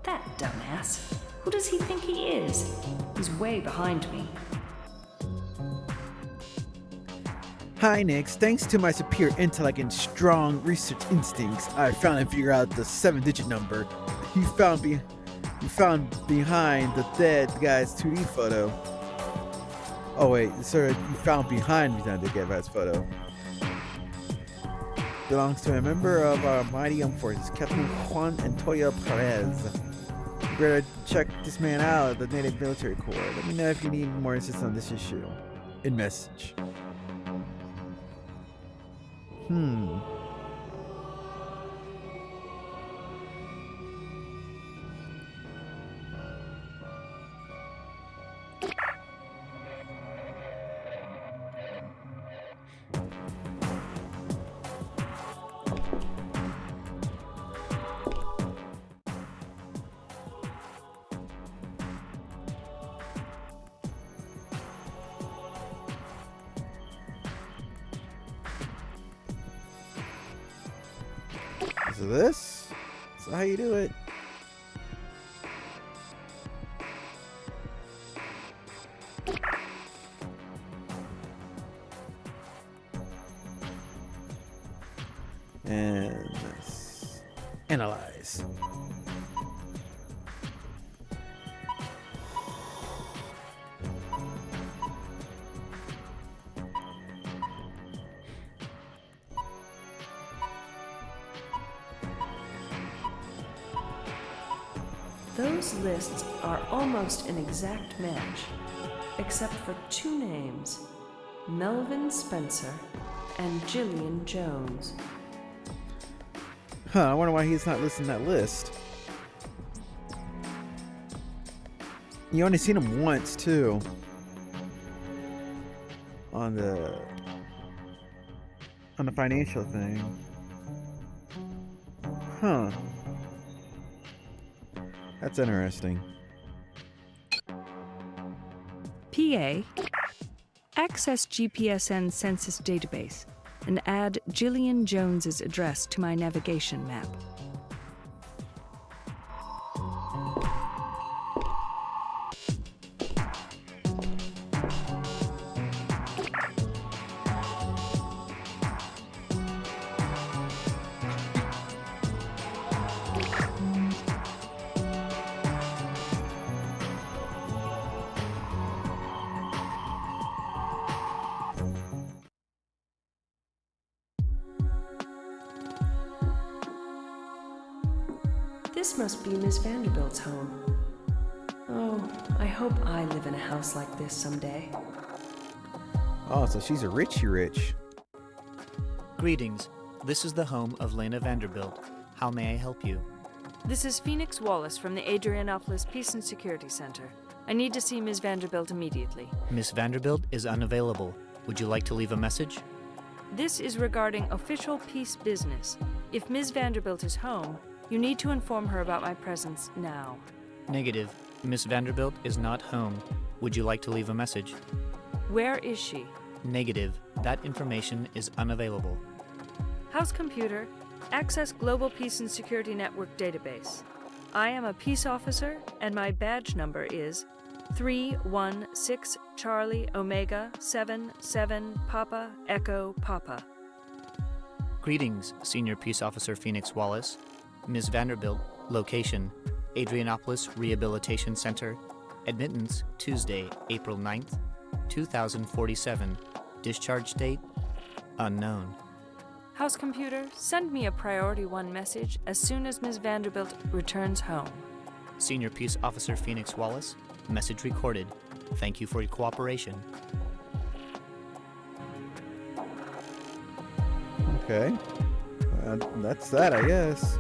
That dumbass. Who does he think he is? He's way behind me.
Hi, Nix. Thanks to my superior intellect and strong research instincts, I found and figured out the 7-digit number you found behind the dead guy's 2D photo. Oh wait, sir, you found behind the guy's photo. Belongs to a member of our mighty armed forces, Captain Juan Antonio Perez. You better check this man out at the Native Military Corps. Let me know if you need more assistance on this issue. In message. So this is how you do it. And let's analyze.
Those lists are almost an exact match, except for 2 names, Melvin Spencer and Jillian Jones.
Huh, I wonder why he's not listed in that list. You only seen him once, too. On the financial thing. Huh. That's interesting.
PA, access GPSN census database and add Jillian Jones's address to my navigation map. This must be Miss Vanderbilt's home. Oh, I hope I live in a house like this someday.
Oh, so she's a Richie Rich.
Greetings. This is the home of Lena Vanderbilt. How may I help you?
This is Phoenix Wallace from the Adrianopolis Peace and Security Center. I need to see Ms. Vanderbilt immediately.
Miss Vanderbilt is unavailable. Would you like to leave a message?
This is regarding official peace business. If Ms. Vanderbilt is home, you need to inform her about my presence now.
Negative. Miss Vanderbilt is not home. Would you like to leave a message?
Where is she?
Negative. That information is unavailable.
House computer, access Global Peace and Security Network database. I am a peace officer, and my badge number is 316 Charlie Omega 77 Papa Echo Papa.
Greetings, Senior Peace Officer Phoenix Wallace. Ms. Vanderbilt, location, Adrianopolis Rehabilitation Center, admittance Tuesday, April 9th, 2047, discharge date Unknown.
House computer, send me a priority 1 message as soon as Ms. Vanderbilt returns home.
Senior Peace Officer Phoenix Wallace. Message recorded. Thank you for your cooperation.
Okay. That's that, I guess.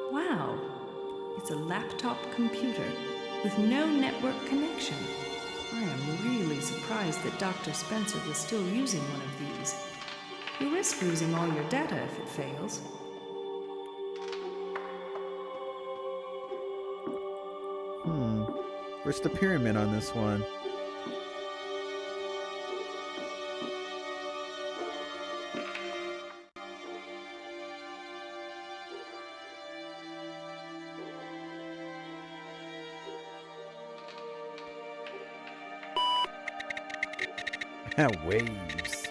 Wow, it's a laptop computer with no network connection. I am really surprised that Dr. Spencer was still using one of these. You risk losing all your data if it fails.
Where's the pyramid on this one? Waves.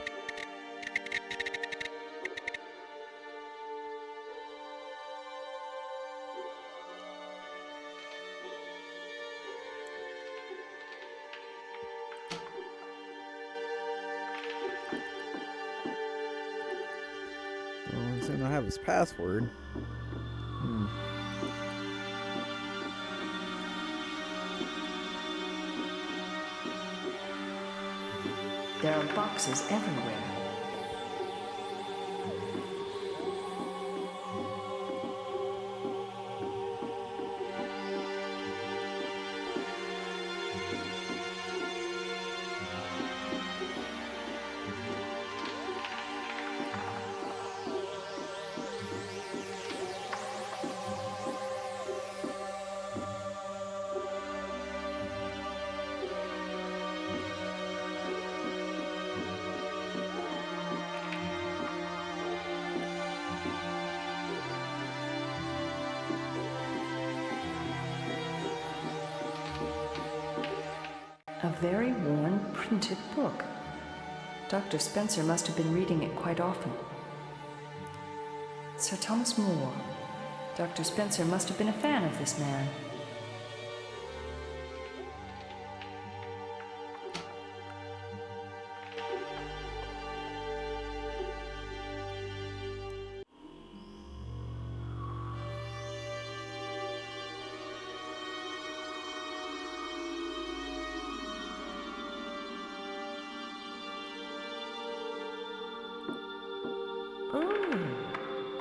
Well, he's gonna have his password.
There are boxes everywhere. A very worn, printed book. Dr. Spencer must have been reading it quite often. Sir Thomas More. Dr. Spencer must have been a fan of this man.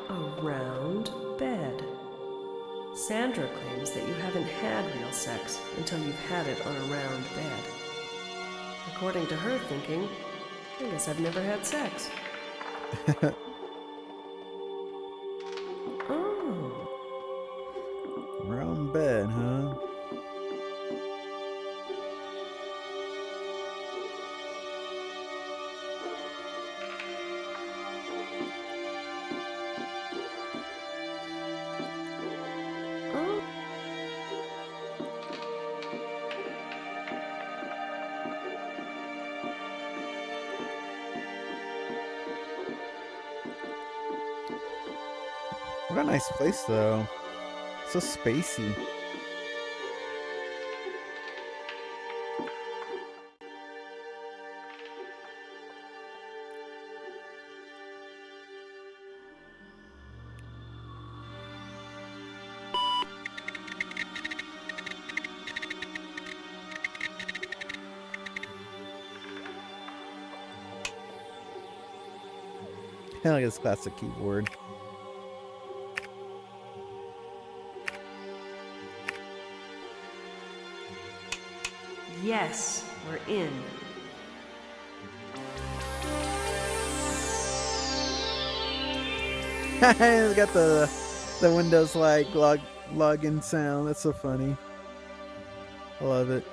A round bed. Sandra claims that you haven't had real sex until you've had it on a round bed. According to her thinking, I guess I've never had sex. Oh.
Round bed, huh? What a nice place, though. So spacey. I like this classic keyboard.
Yes, we're in.
It's got the Windows like login sound. That's so funny. I love it.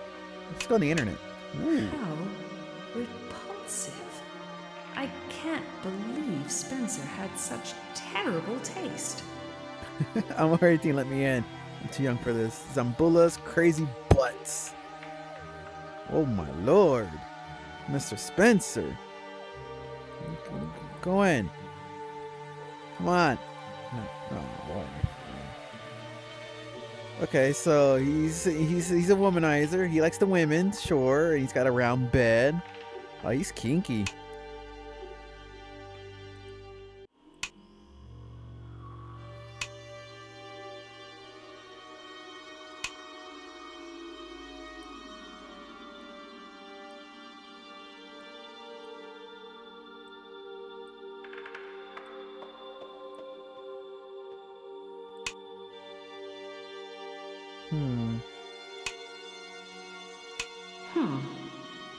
Let's go on the internet. Ooh.
How repulsive. I can't believe Spencer had such terrible taste.
I'm worried he let me in. I'm too young for this. Zambula's crazy butts. Oh my lord. Mr. Spencer. Go in. Come on. No, boy. Okay, so he's a womanizer. He likes the women, sure. And he's got a round bed. Oh, he's kinky.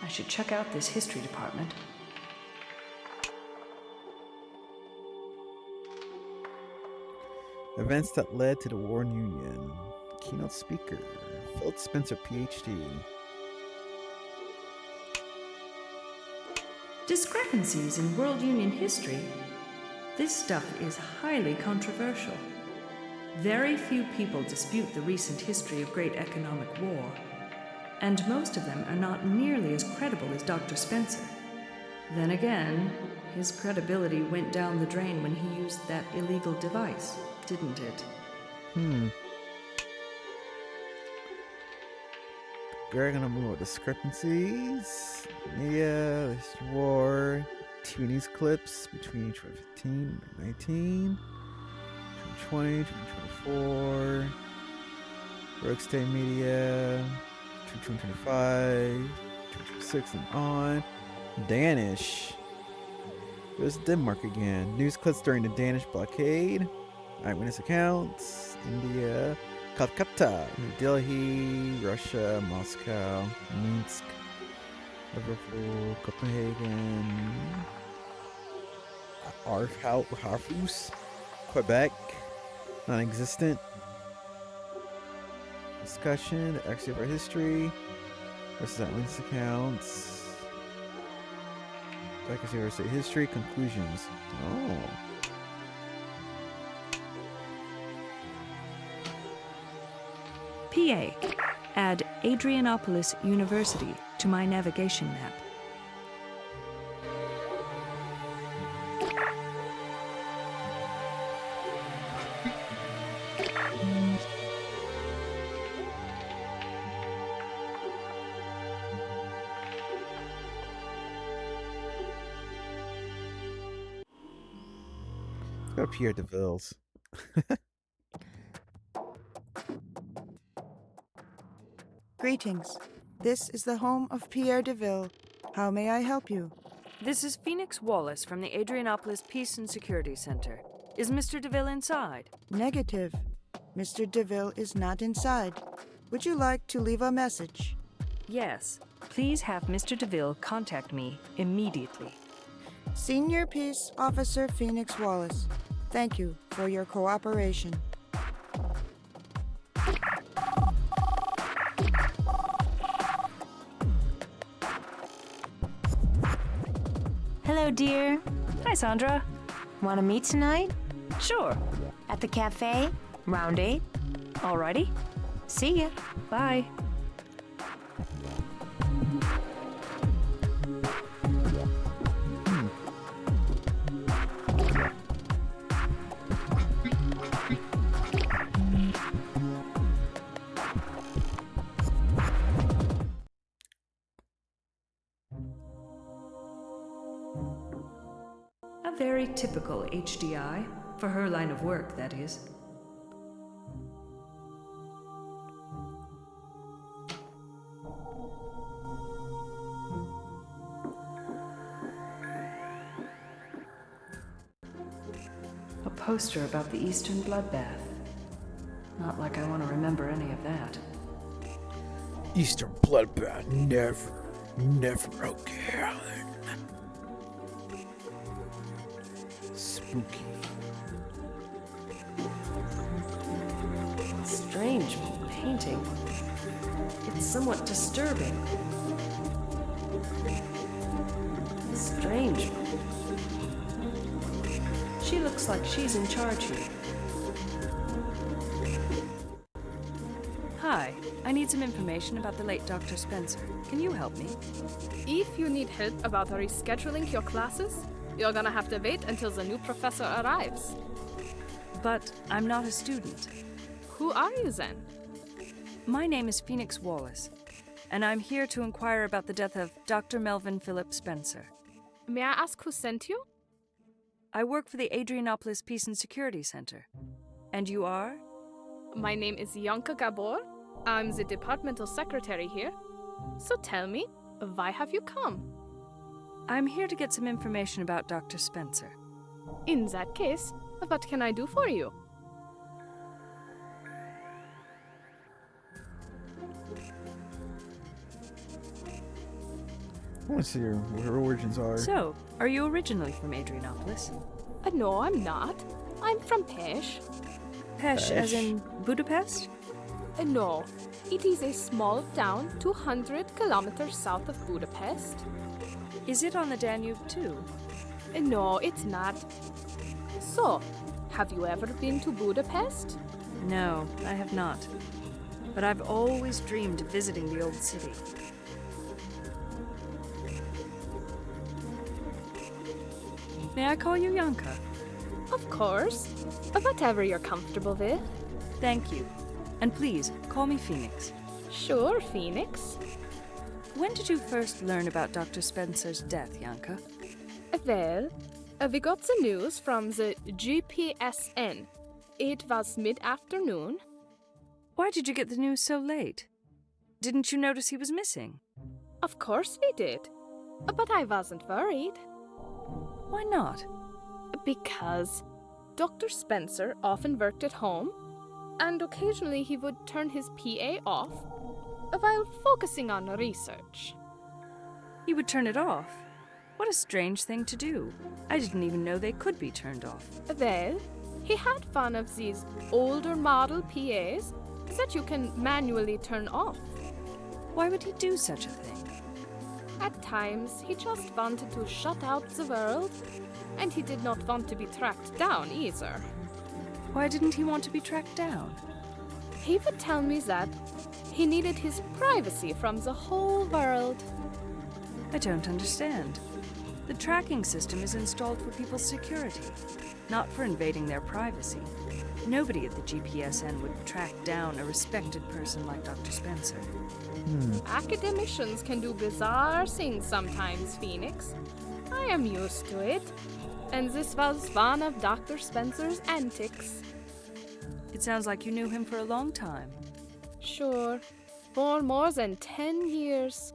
I should check out this history department.
Events that led to the War Union. Keynote speaker. Philip Spencer, PhD.
Discrepancies in World Union history? This stuff is highly controversial. Very few people dispute the recent history of great economic war, and most of them are not nearly as credible as Dr. Spencer. Then again, his credibility went down the drain when he used that illegal device, didn't it?
Greg on a move with discrepancies. Yeah, this war. TV news clips between 2015 and 2019. 2020, 2024. Rogue State Media. 2025, 2026 and on. Danish. There's Denmark again. News clips during the Danish blockade. Eyewitness accounts. India. Calcutta. New Delhi. Russia. Moscow. Minsk. Liverpool. Copenhagen. Aarhus. Quebec. Non-existent. Discussion, the accuracy of our history. This is eyewitness accounts. Accuracy of our state history. Conclusions. Oh.
PA. Add Adrianopolis University to my navigation map.
Let's go to Pierre DeVille's.
Greetings. This is the home of Pierre DeVille. How may I help you?
This is Phoenix Wallace from the Adrianopolis Peace and Security Center. Is Mr. DeVille inside?
Negative. Mr. DeVille is not inside. Would you like to leave a message?
Yes. Please have Mr. DeVille contact me immediately.
Senior Peace Officer Phoenix Wallace, thank you for your cooperation.
Hello, dear.
Hi, Sandra.
Want to meet tonight?
Sure.
At the cafe? Round 8?
Alrighty.
See ya.
Bye.
A very typical HDI, for her line of work, that is. A poster about the Eastern bloodbath. Not like I want to remember any of that.
Eastern bloodbath, never again. Spooky.
Strange painting. It's somewhat disturbing. Strange. She looks like she's in charge here.
Hi, I need some information about the late Dr. Spencer. Can you help me?
If you need help about rescheduling your classes, you're gonna have to wait until the new professor arrives.
But I'm not a student.
Who are you then?
My name is Phoenix Wallace, and I'm here to inquire about the death of Dr. Melvin Philip Spencer.
May I ask who sent you?
I work for the Adrianopolis Peace and Security Center. And you are?
My name is Yanka Gabor. I'm the departmental secretary here. So tell me, why have you come?
I'm here to get some information about Dr. Spencer.
In that case, what can I do for you?
I want to see what her origins are.
So, are you originally from Adrianopolis?
No, I'm not. I'm from Pesh.
Pesh, as in Budapest?
No, it is a small town 200 kilometers south of Budapest.
Is it on the Danube too?
No, it's not. So, have you ever been to Budapest?
No, I have not. But I've always dreamed of visiting the old city. May I call you Yanka?
Of course. Whatever you're comfortable with.
Thank you. And please, call me Phoenix.
Sure, Phoenix.
When did you first learn about Dr. Spencer's death, Yanka?
Well, we got the news from the GPSN. It was mid-afternoon.
Why did you get the news so late? Didn't you notice he was missing?
Of course we did. But I wasn't worried.
Why not?
Because Dr. Spencer often worked at home, and occasionally he would turn his PA off while focusing on research.
He would turn it off? What a strange thing to do. I didn't even know they could be turned off.
Well, he had one of these older model PAs that you can manually turn off.
Why would he do such a thing?
At times, he just wanted to shut out the world, and he did not want to be tracked down either.
Why didn't he want to be tracked down?
He would tell me that he needed his privacy from the whole world.
I don't understand. The tracking system is installed for people's security, not for invading their privacy. Nobody at the GPSN would track down a respected person like Dr. Spencer.
Academicians can do bizarre things sometimes, Phoenix. I am used to it. And this was one of Dr. Spencer's antics.
It sounds like you knew him for a long time.
Sure. For more than 10 years.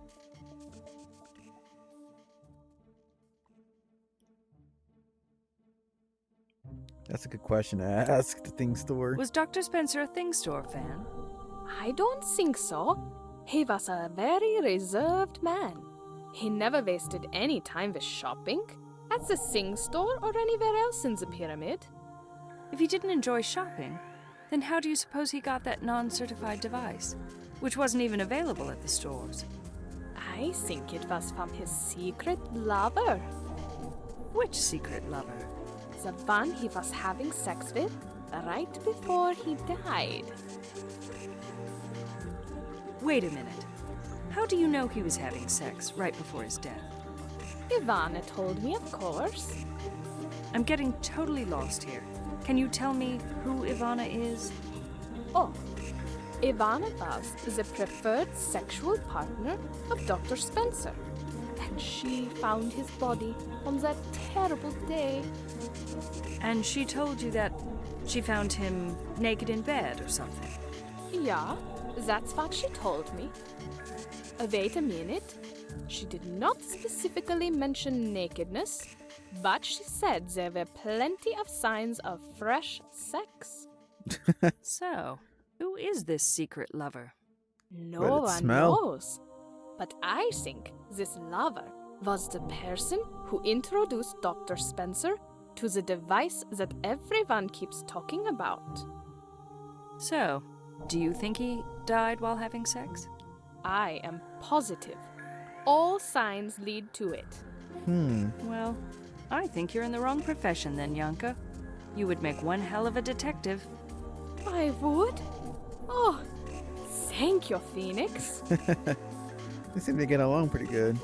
That's a good question to ask the thing store.
Was Dr. Spencer a thing store fan?
I don't think so. He was a very reserved man. He never wasted any time with shopping, at the thing store or anywhere else in the pyramid.
If he didn't enjoy shopping, then how do you suppose he got that non-certified device, which wasn't even available at the stores?
I think it was from his secret lover.
Which secret lover?
The one he was having sex with right before he died.
Wait a minute. How do you know he was having sex right before his death?
Ivana told me, of course.
I'm getting totally lost here. Can you tell me who Ivana is?
Oh, Ivana was the preferred sexual partner of Dr. Spencer. And she found his body on that terrible day.
And she told you that she found him naked in bed or something?
Yeah, that's what she told me. Wait a minute. She did not specifically mention nakedness, but she said there were plenty of signs of fresh sex.
So, who is this secret lover?
No one knows. But I think this lover was the person who introduced Dr. Spencer to the device that everyone keeps talking about.
So, do you think he died while having sex?
I am positive. All signs lead to it.
Well, I think you're in the wrong profession then, Yanka. You would make one hell of a detective.
I would? Oh, Thank you, Phoenix.
They seem to get along pretty good.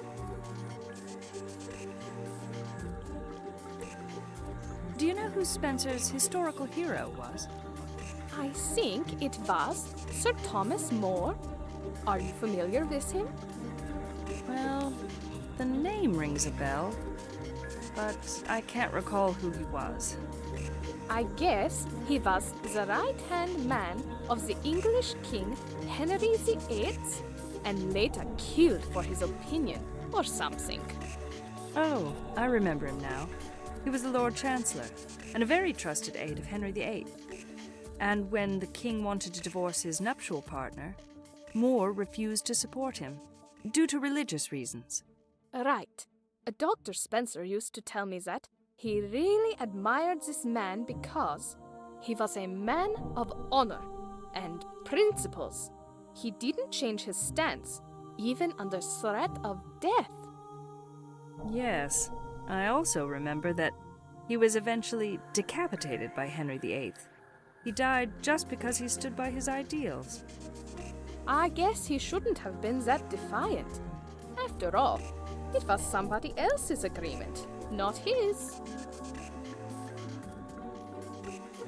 Do you know who Spencer's historical hero was?
I think it was Sir Thomas More. Are you familiar with him?
Well, the name rings a bell, but I can't recall who he was.
I guess he was the right-hand man of the English king Henry VIII and later killed for his opinion or something.
Oh, I remember him now. He was the Lord Chancellor and a very trusted aide of Henry VIII. And when the king wanted to divorce his nuptial partner, More refused to support him due to religious reasons.
Right. Dr. Spencer used to tell me that he really admired this man because he was a man of honor and principles. He didn't change his stance, even under threat of death.
Yes, I also remember that he was eventually decapitated by Henry VIII. He died just because he stood by his ideals.
I guess he shouldn't have been that defiant. After all, it was somebody else's agreement, not his.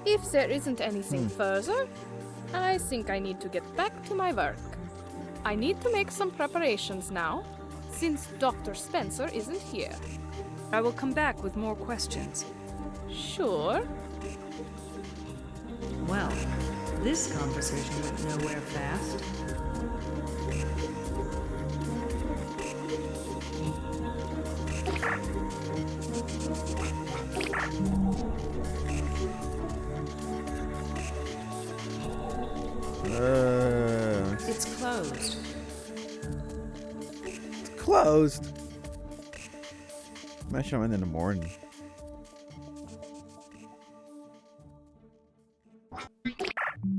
If there isn't anything further, I think I need to get back to my work. I need to make some preparations now, since Dr. Spencer isn't here.
I will come back with more questions.
Sure.
Well, this conversation went nowhere fast.
It's closed.
It's closed. Might show in the morning.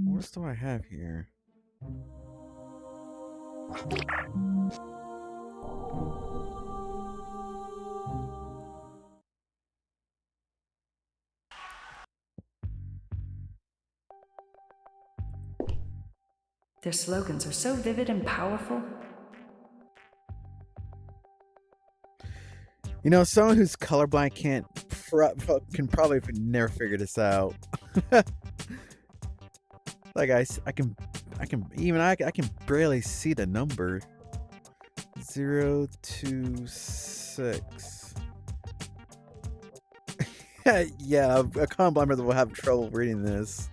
What else do I have here?
Their slogans are so vivid and powerful.
You know, someone who's colorblind can probably never figure this out. Like I can barely see the number. 026. Yeah, a colorblind person will have trouble reading this.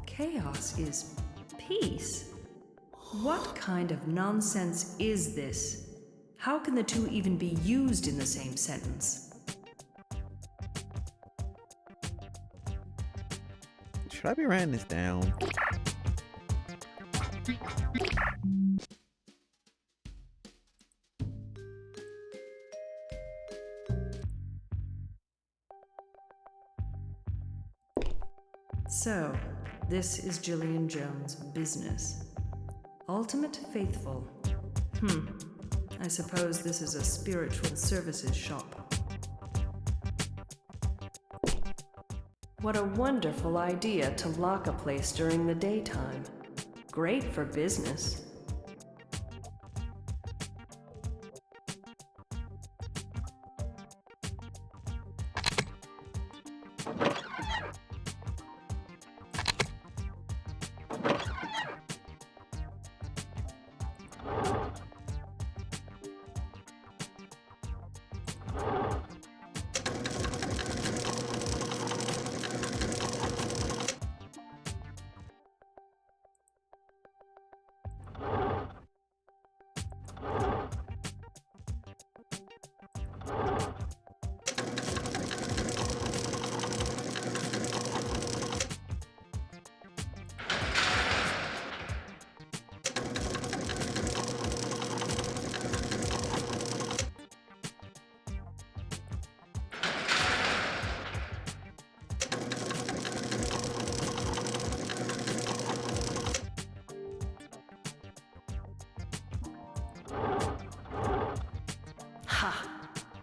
Chaos is peace. What kind of nonsense is this? How can the two even be used in the same sentence?
Should I be writing this down?
So, this is Gillian Jones' business. Ultimate Faithful. I suppose this is a spiritual services shop. What a wonderful idea to lock a place during the daytime. Great for business.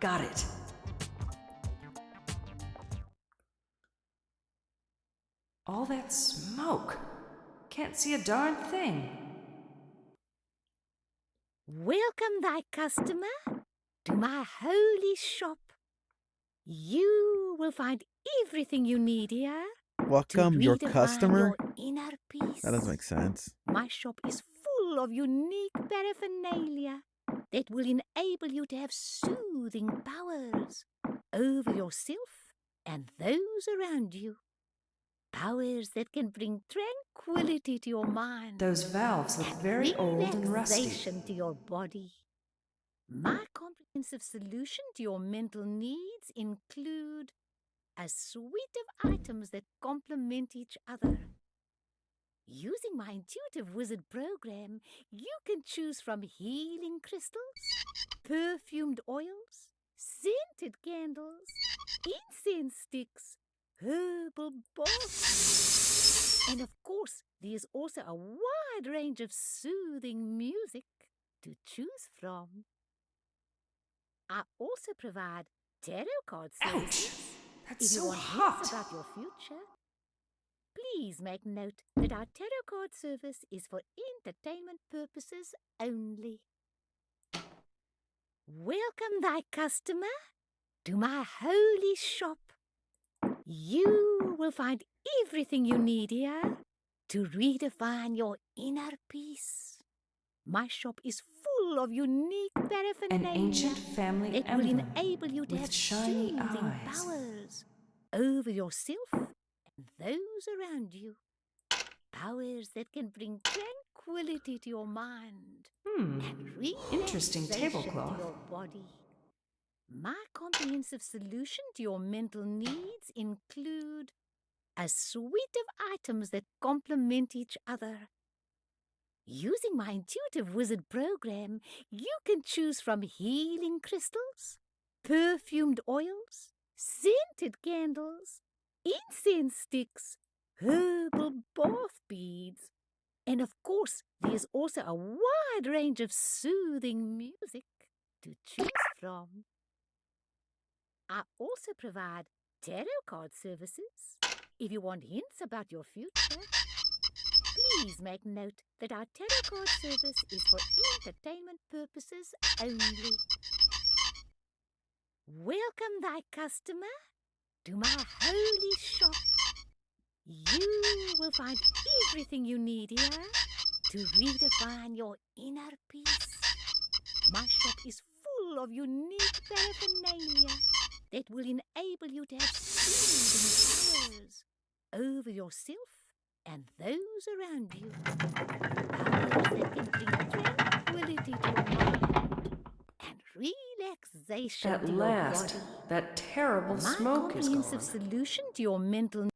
got it. All that smoke. Can't see a darn thing.
Welcome, thy customer, to my holy shop. You will find everything you need here.
Welcome, your
redefine
customer?
Your inner peace.
That doesn't make sense.
My shop is full of unique paraphernalia that will enable you to have soothing powers over yourself and those around you. Powers that can bring tranquility to your mind.
Those valves look very old and rusty.
Relaxation to your body. My comprehensive solution to your mental needs include a suite of items that complement each other. Using my intuitive wizard program, you can choose from healing crystals, perfumed oils, scented candles, incense sticks, herbal baths, and of course, there's also a wide range of soothing music to choose from. I also provide tarot card services.
Ouch! That's
If you
so
want
hot.
hints about your future, please make note that our tarot card service is for entertainment purposes only. Welcome, thy customer, to my holy shop. You will find everything you need here to redefine your inner peace. My shop is full of unique paraphernalia.
An ancient family
that
emblem
will enable you to
with
have
shiny
soothing
eyes.
powers over yourself and those around you. Powers that can bring tranquility to your mind and
Interesting
relaxation
tablecloth.
to your body. My comprehensive solution to your mental needs include a suite of items that complement each other. Using my intuitive wizard program, you can choose from healing crystals, perfumed oils, scented candles, incense sticks, herbal bath beads, and of course, there's also a wide range of soothing music to choose from. I also provide tarot card services. If you want hints about your future, please make note that our tarot card service is for entertainment purposes only. Welcome, thy customer, to my holy shop. You will find everything you need here to redefine your inner peace. My shop is full of unique paraphernalia that will enable you to have soothing powers over yourself and those around you. Powers that can bring tranquility to your mind and relaxation
At
to
last,
your body.
that terrible
My
smoke is
comprehensive
gone.
solution to your mental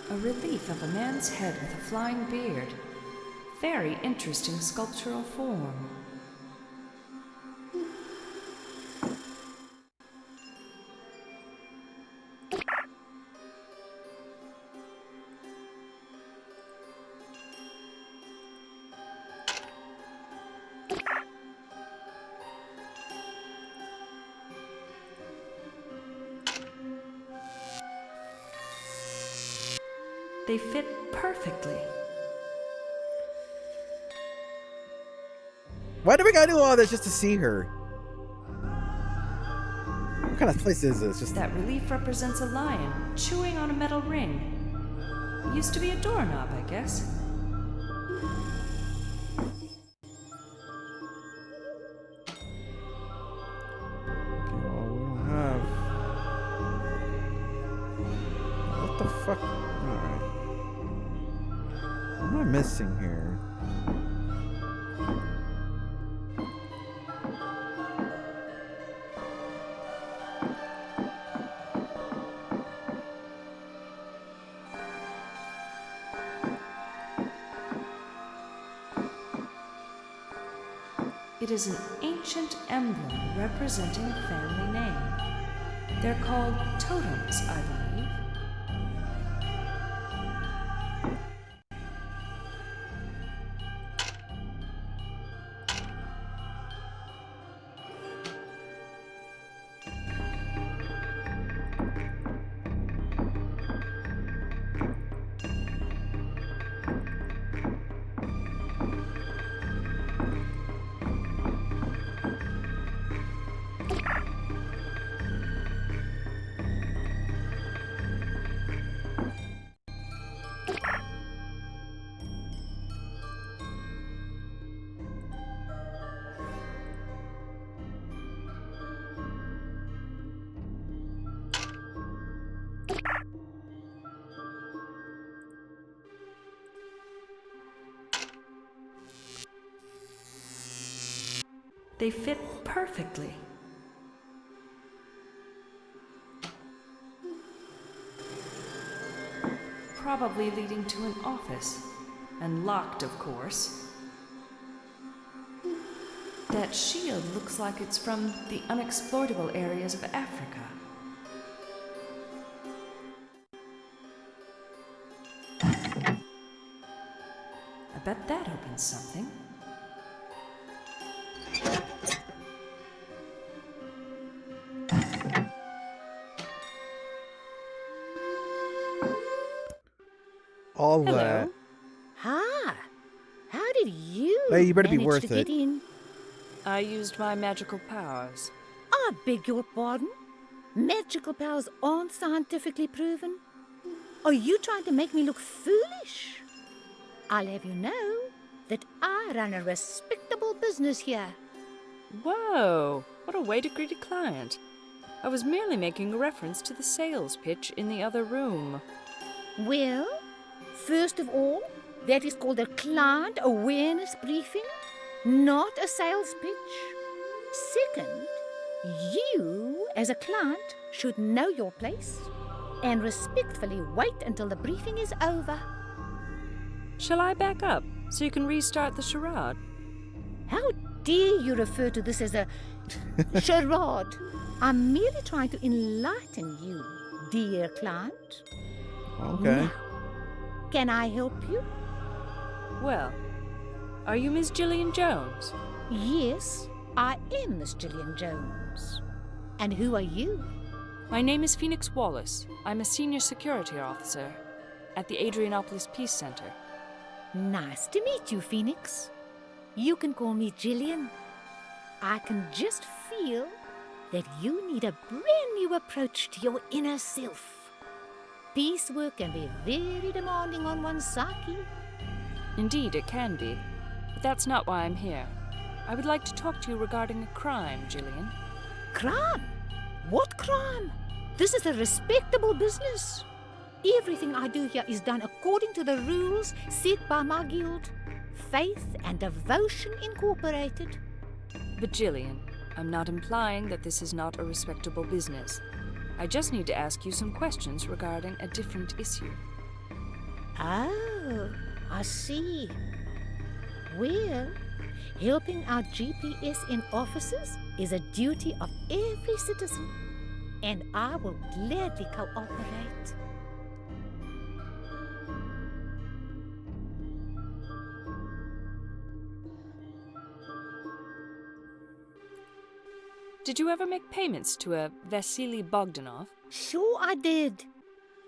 A relief of a man's head with a flying beard. Very interesting sculptural form. They fit perfectly.
Why do we gotta do all this just to see her? What kind of place is this? Just
That relief represents a lion chewing on a metal ring. Used to be a doorknob, I guess.
What the fuck? Alright. What am I missing here?
It is an ancient emblem representing a family name. They're called totems, I believe. They fit perfectly. Probably leading to an office. And locked, of course. That shield looks like it's from the unexploitable areas of Africa. I bet that opens something.
All
Hello.
that.
Ah, how did you
Hey, you better be
manage
worth
to get
it.
in?
I used my magical powers.
I beg your pardon? Magical powers aren't scientifically proven? Are you trying to make me look foolish? I'll have you know that I run a respectable business here.
Whoa, what a way to greet a client. I was merely making a reference to the sales pitch in the other room.
Well, first of all, that is called a client awareness briefing, not a sales pitch. Second, you, as a client, should know your place and respectfully wait until the briefing is over.
Shall I back up so you can restart the charade?
How dare you refer to this as a charade? I'm merely trying to enlighten you, dear client.
Okay.
Now, can I help you?
Well, are you Miss Gillian Jones?
Yes, I am Miss Gillian Jones. And who are you?
My name is Phoenix Wallace. I'm a senior security officer at the Adrianopolis Peace Center.
Nice to meet you, Phoenix. You can call me Gillian. I can just feel that you need a brand new approach to your inner self. Peace work can be very demanding on one's psyche.
Indeed, it can be. But that's not why I'm here. I would like to talk to you regarding a crime, Gillian.
Crime? What crime? This is a respectable business. Everything I do here is done according to the rules set by my guild. Faith and Devotion Incorporated.
But Gillian, I'm not implying that this is not a respectable business. I just need to ask you some questions regarding a different issue.
Oh, I see. Well, helping our GPSN officers is a duty of every citizen, and I will gladly cooperate.
Did you ever make payments to a Vasily Bogdanov?
Sure I did.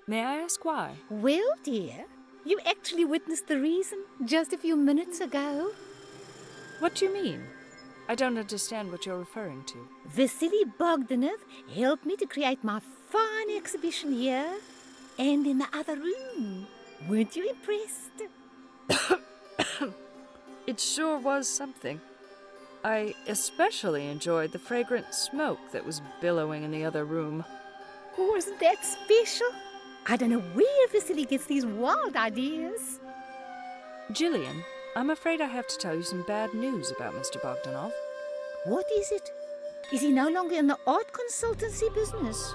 May I ask why?
Well, dear, you actually witnessed the reason just a few minutes ago.
What do you mean? I don't understand what you're referring to.
Vasily Bogdanov helped me to create my fine exhibition here and in the other room. Weren't you impressed?
It sure was something. I especially enjoyed the fragrant smoke that was billowing in the other room.
Wasn't that special? I don't know where Vasily gets these wild ideas.
Gillian, I'm afraid I have to tell you some bad news about Mr. Bogdanov.
What is it? Is he no longer in the art consultancy business?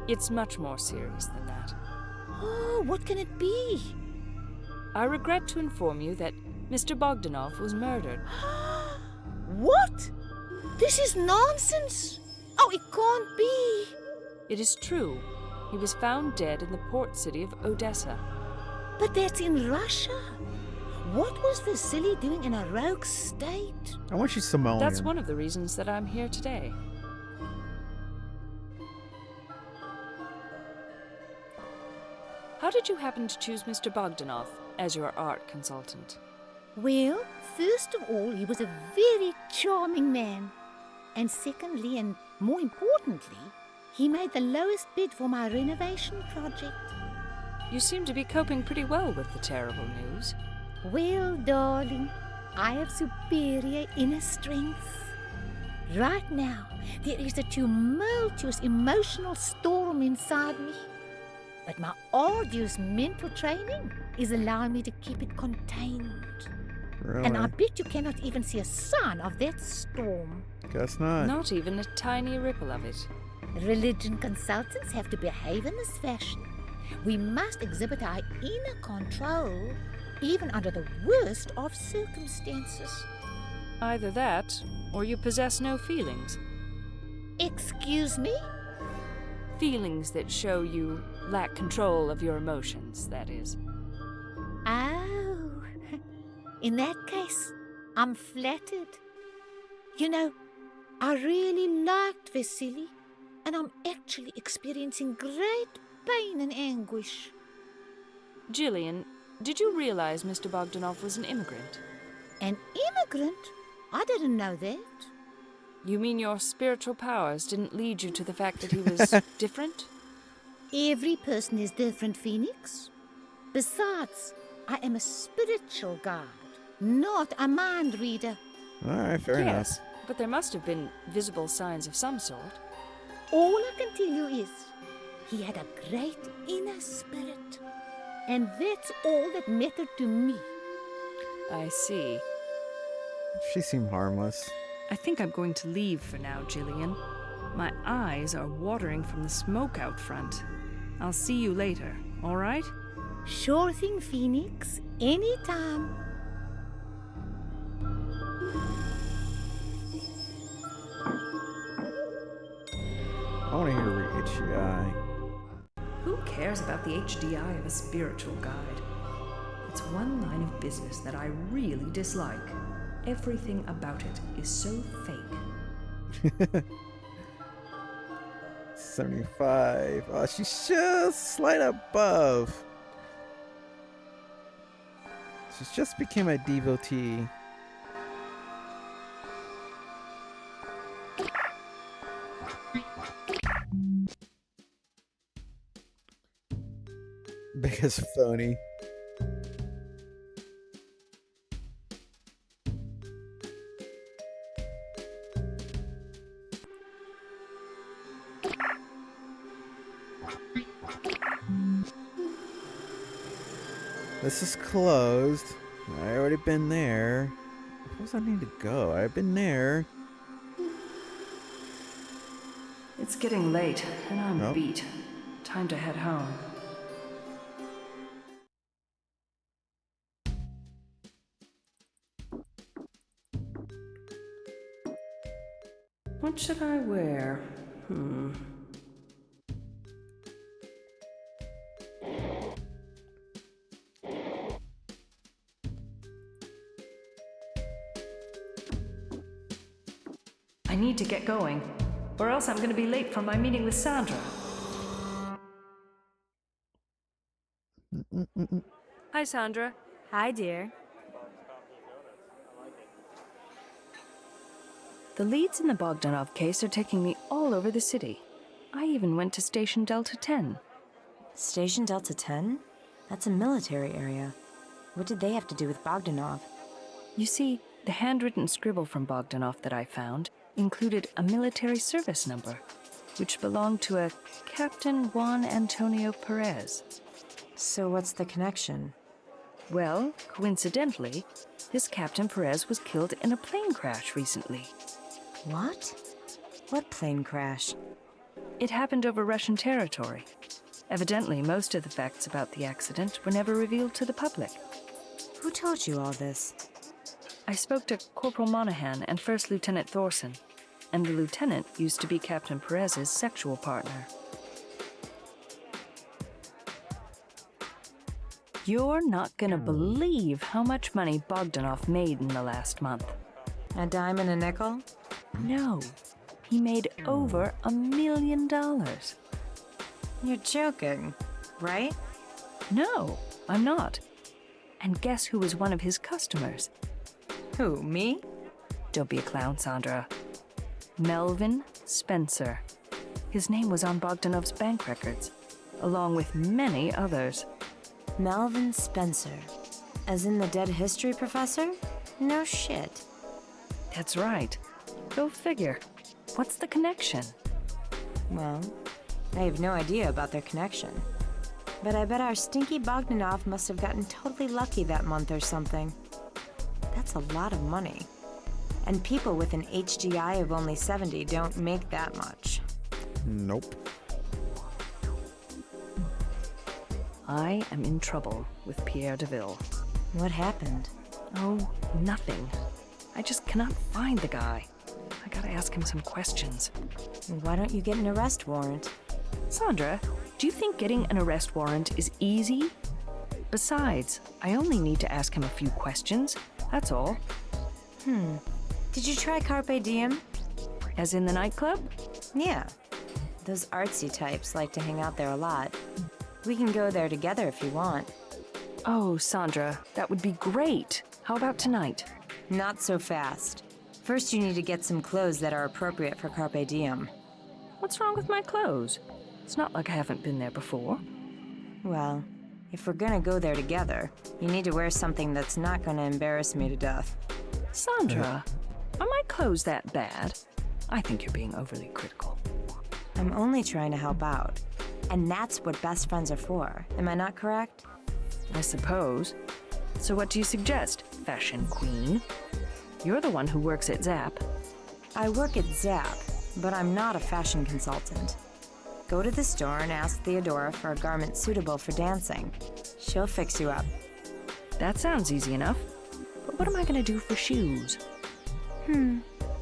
It's much more serious than that.
Oh, what can it be?
I regret to inform you that Mr. Bogdanov was murdered.
What? This is nonsense. Oh, it can't be.
It is true. He was found dead in the port city of Odessa.
But that's in Russia. What was Vasily doing in a rogue state?
I want you Samoan.
That's one of the reasons that I'm here today. How did you happen to choose Mr. Bogdanov as your art consultant?
Well, first of all, he was a very charming man. And secondly, and more importantly, he made the lowest bid for my renovation project.
You seem to be coping pretty well with the terrible news.
Well, darling, I have superior inner strength. Right now, there is a tumultuous emotional storm inside me. But my arduous mental training is allowing me to keep it contained.
Really?
And I bet you cannot even see a sign of that storm.
Guess not.
Not even a tiny ripple of it.
Religion consultants have to behave in this fashion. We must exhibit our inner control, even under the worst of circumstances.
Either that, or you possess no feelings.
Excuse me?
Feelings that show you lack control of your emotions, that is.
Oh, in that case, I'm flattered. You know, I really liked Vasily, and I'm actually experiencing great pain and anguish.
Jillian, did you realize Mr. Bogdanov was an immigrant?
An immigrant? I didn't know that.
You mean your spiritual powers didn't lead you to the fact that he was different?
Every person is different, Phoenix. Besides, I am a spiritual guide, not a mind reader.
All right, fair
Yes,
enough.
but there must have been visible signs of some sort.
All I can tell you is, he had a great inner spirit. And that's all that mattered to me.
I see.
She seemed harmless.
I think I'm going to leave for now, Jillian. My eyes are watering from the smoke out front. I'll see you later, all right?
Sure thing, Phoenix. Anytime.
I want to hear HDI.
Who cares about the HDI of a spiritual guide? It's one line of business that I really dislike. Everything about it is so fake.
75. Oh, she's just slight above. She's just became a devotee. Biggest phony. This is closed. I already been there. Where does I need to go? I've been there.
It's getting late, and I'm
Nope.
beat. Time to head home. What should I wear? I need to get going, or else I'm going to be late for my meeting with Sandra.
Hi, Sandra.
Hi, dear.
The leads in the Bogdanov case are taking me all over the city. I even went to Station Delta 10.
Station Delta 10? That's a military area. What did they have to do with Bogdanov?
You see, the handwritten scribble from Bogdanov that I found included a military service number, which belonged to a Captain Juan Antonio Perez.
So what's the connection?
Well, coincidentally, this Captain Perez was killed in a plane crash recently.
What? What plane crash?
It happened over Russian territory. Evidently, most of the facts about the accident were never revealed to the public.
Who told you all this?
I spoke to Corporal Monahan and First Lieutenant Thorson, and the lieutenant used to be Captain Perez's sexual partner. You're not gonna believe how much money Bogdanov made in the last month.
A dime and a nickel?
No, he made over $1 million.
You're joking, right?
No, I'm not. And guess who was one of his customers?
Who, me?
Don't be a clown, Sandra. Melvin Spencer. His name was on Bogdanov's bank records, along with many others.
Melvin Spencer. As in the dead history professor? No shit.
That's right. Go figure. What's the connection?
Well, I have no idea about their connection. But I bet our stinky Bogdanov must have gotten totally lucky that month or something. That's a lot of money. And people with an HGI of only 70 don't make that much.
Nope.
I am in trouble with Pierre Deville.
What happened?
Oh, nothing. I just cannot find the guy. I gotta ask him some questions.
Why don't you get an arrest warrant?
Sandra, do you think getting an arrest warrant is easy? Besides, I only need to ask him a few questions. That's all.
Did you try Carpe Diem?
As in the nightclub?
Yeah. Those artsy types like to hang out there a lot. We can go there together if you want.
Oh, Sandra, that would be great. How about tonight?
Not so fast. First, you need to get some clothes that are appropriate for Carpe Diem.
What's wrong with my clothes? It's not like I haven't been there before.
Well, if we're gonna go there together, you need to wear something that's not gonna embarrass me to death.
Sandra, are my clothes that bad? I think you're being overly critical.
I'm only trying to help out. And that's what best friends are for. Am I not correct?
I suppose. So what do you suggest, fashion queen? You're the one who works at Zap.
I work at Zap, but I'm not a fashion consultant. Go to the store and ask Theodora for a garment suitable for dancing. She'll fix you up.
That sounds easy enough. But what am I gonna do for shoes?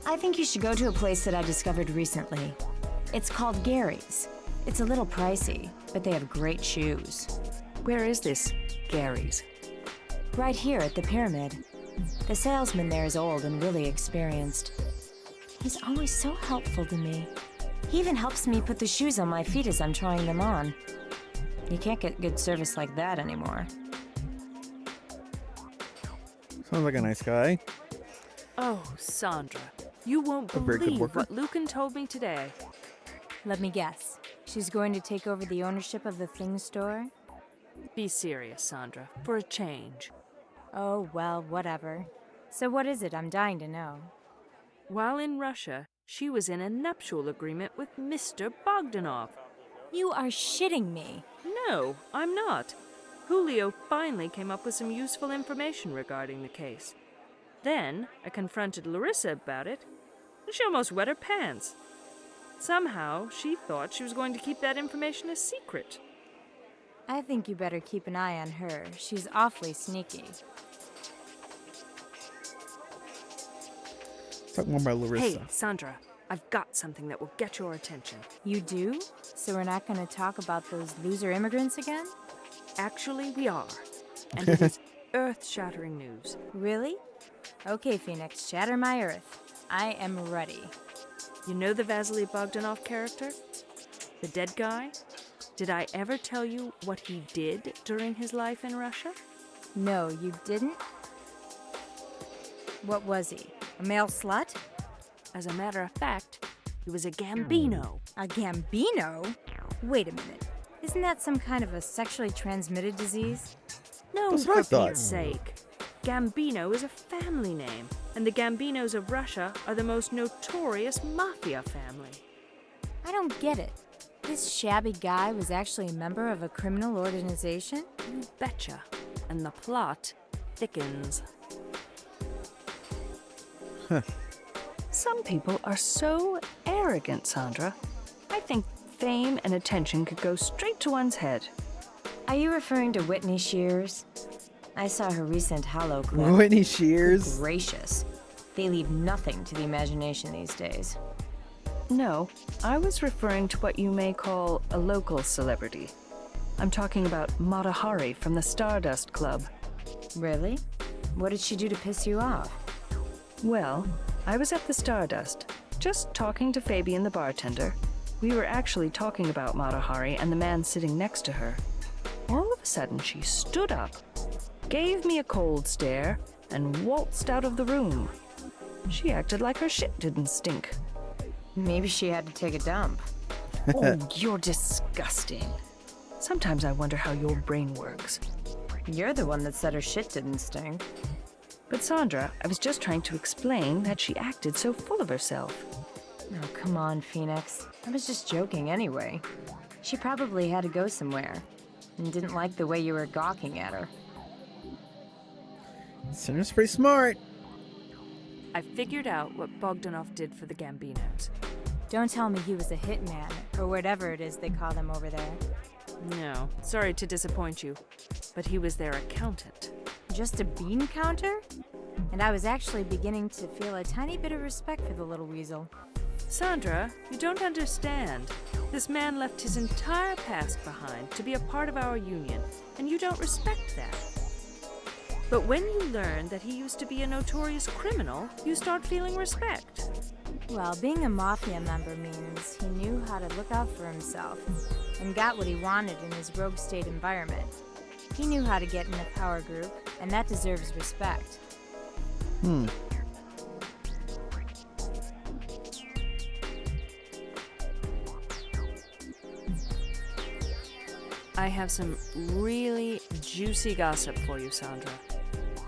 I think you should go to a place that I discovered recently. It's called Gary's. It's a little pricey, but they have great shoes.
Where is this Gary's?
Right here at the Pyramid. The salesman there is old and really experienced. He's always so helpful to me. He even helps me put the shoes on my feet as I'm trying them on. You can't get good service like that anymore.
Sounds like a nice guy.
Oh, Sandra, you won't
A very good
believe
worker.
what Lucan told me today.
Let me guess. She's going to take over the ownership of the things store?
Be serious, Sandra, for a change.
Oh, well, whatever. So what is it? I'm dying to know.
While in Russia, she was in a nuptial agreement with Mr. Bogdanov.
You are shitting me.
No, I'm not. Julio finally came up with some useful information regarding the case. Then I confronted Larissa about it, and she almost wet her pants. Somehow, she thought she was going to keep that information a secret.
I think you better keep an eye on her. She's awfully sneaky.
Talk more about Larissa.
Hey, Sandra, I've got something that will get your attention.
You do? So we're not going to talk about those loser immigrants again?
Actually, we are. And it is earth-shattering news.
Really? Okay, Phoenix, shatter my earth. I am ready.
You know the Vasily Bogdanov character? The dead guy? Did I ever tell you what he did during his life in Russia?
No, you didn't? What was he? A male slut?
As a matter of fact, he was a Gambino.
A Gambino? Wait a minute. Isn't that some kind of a sexually transmitted disease?
No,
That's what I
for
thought.
Pete's sake. Gambino is a family name, and the Gambinos of Russia are the most notorious mafia family.
I don't get it. This shabby guy was actually a member of a criminal organization?
You betcha. And the plot thickens.
Some people are so arrogant, Sandra. I think fame and attention could go straight to one's head.
Are you referring to Whitney Shears? I saw her recent Hollow clip.
Whitney Shears.
Gracious. They leave nothing to the imagination these days.
No, I was referring to what you may call a local celebrity. I'm talking about Mata Hari from the Stardust Club.
Really? What did she do to piss you off?
Well, I was at the Stardust, just talking to Fabian the bartender. We were actually talking about Mata Hari and the man sitting next to her. All of a sudden, she stood up, gave me a cold stare, and waltzed out of the room. She acted like her shit didn't stink.
Maybe she had to take a dump.
Oh, you're disgusting. Sometimes I wonder how your brain works.
You're the one that said her shit didn't stink.
But Sandra, I was just trying to explain that she acted so full of herself.
Oh, come on, Phoenix. I was just joking anyway. She probably had to go somewhere and didn't like the way you were gawking at her.
Sandra's pretty smart.
I figured out what Bogdanov did for the Gambinos.
Don't tell me he was a hitman, or whatever it is they call them over there.
No, sorry to disappoint you, but he was their accountant.
Just a bean counter? And I was actually beginning to feel a tiny bit of respect for the little weasel.
Sandra, you don't understand. This man left his entire past behind to be a part of our union, and you don't respect that. But when you learn that he used to be a notorious criminal, you start feeling respect.
Well, being a mafia member means he knew how to look out for himself and got what he wanted in his rogue state environment. He knew how to get in a power group, and that deserves respect.
I have some really juicy gossip for you, Sandra.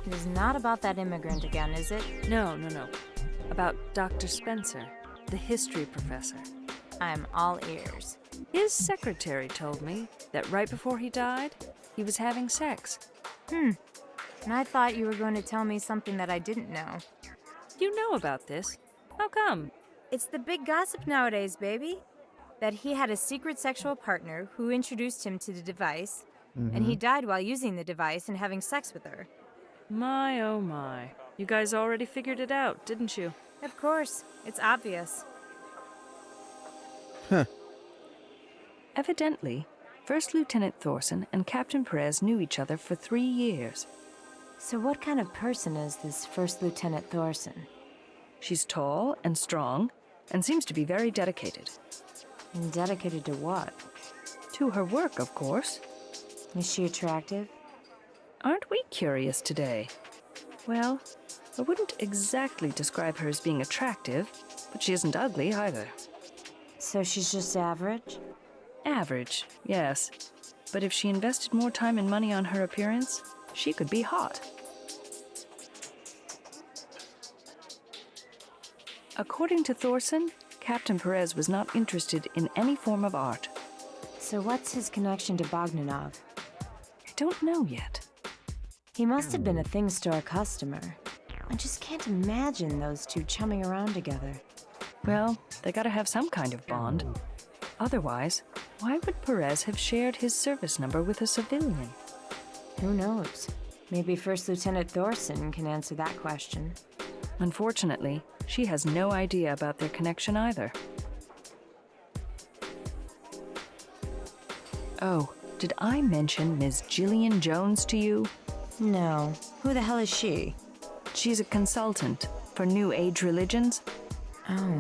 It is not about that immigrant again, is it?
No. About Dr. Spencer, the history professor.
I'm all ears.
His secretary told me that right before he died, he was having sex.
And I thought you were going to tell me something that I didn't know.
You know about this. How come?
It's the big gossip nowadays, baby. That he had a secret sexual partner who introduced him to the device, and he died while using the device and having sex with her.
My, oh my. You guys already figured it out, didn't you?
Of course. It's obvious.
Huh.
Evidently, First Lieutenant Thorson and Captain Perez knew each other for 3 years.
So what kind of person is this First Lieutenant Thorson?
She's tall and strong, and seems to be very dedicated.
And dedicated to what?
To her work, of course.
Is she attractive?
Aren't we curious today? Well, I wouldn't exactly describe her as being attractive, but she isn't ugly either.
So she's just average?
Average, yes. But if she invested more time and money on her appearance, she could be hot. According to Thorson, Captain Perez was not interested in any form of art.
So what's his connection to Bogdanov?
I don't know yet.
He must have been a thing store customer. I just can't imagine those two chumming around together.
Well, they gotta have some kind of bond. Otherwise, why would Perez have shared his service number with a civilian?
Who knows? Maybe First Lieutenant Thorson can answer that question.
Unfortunately, she has no idea about their connection either. Oh, did I mention Ms. Gillian Jones to you?
No. Who the hell is she?
She's a consultant for New Age religions.
Oh,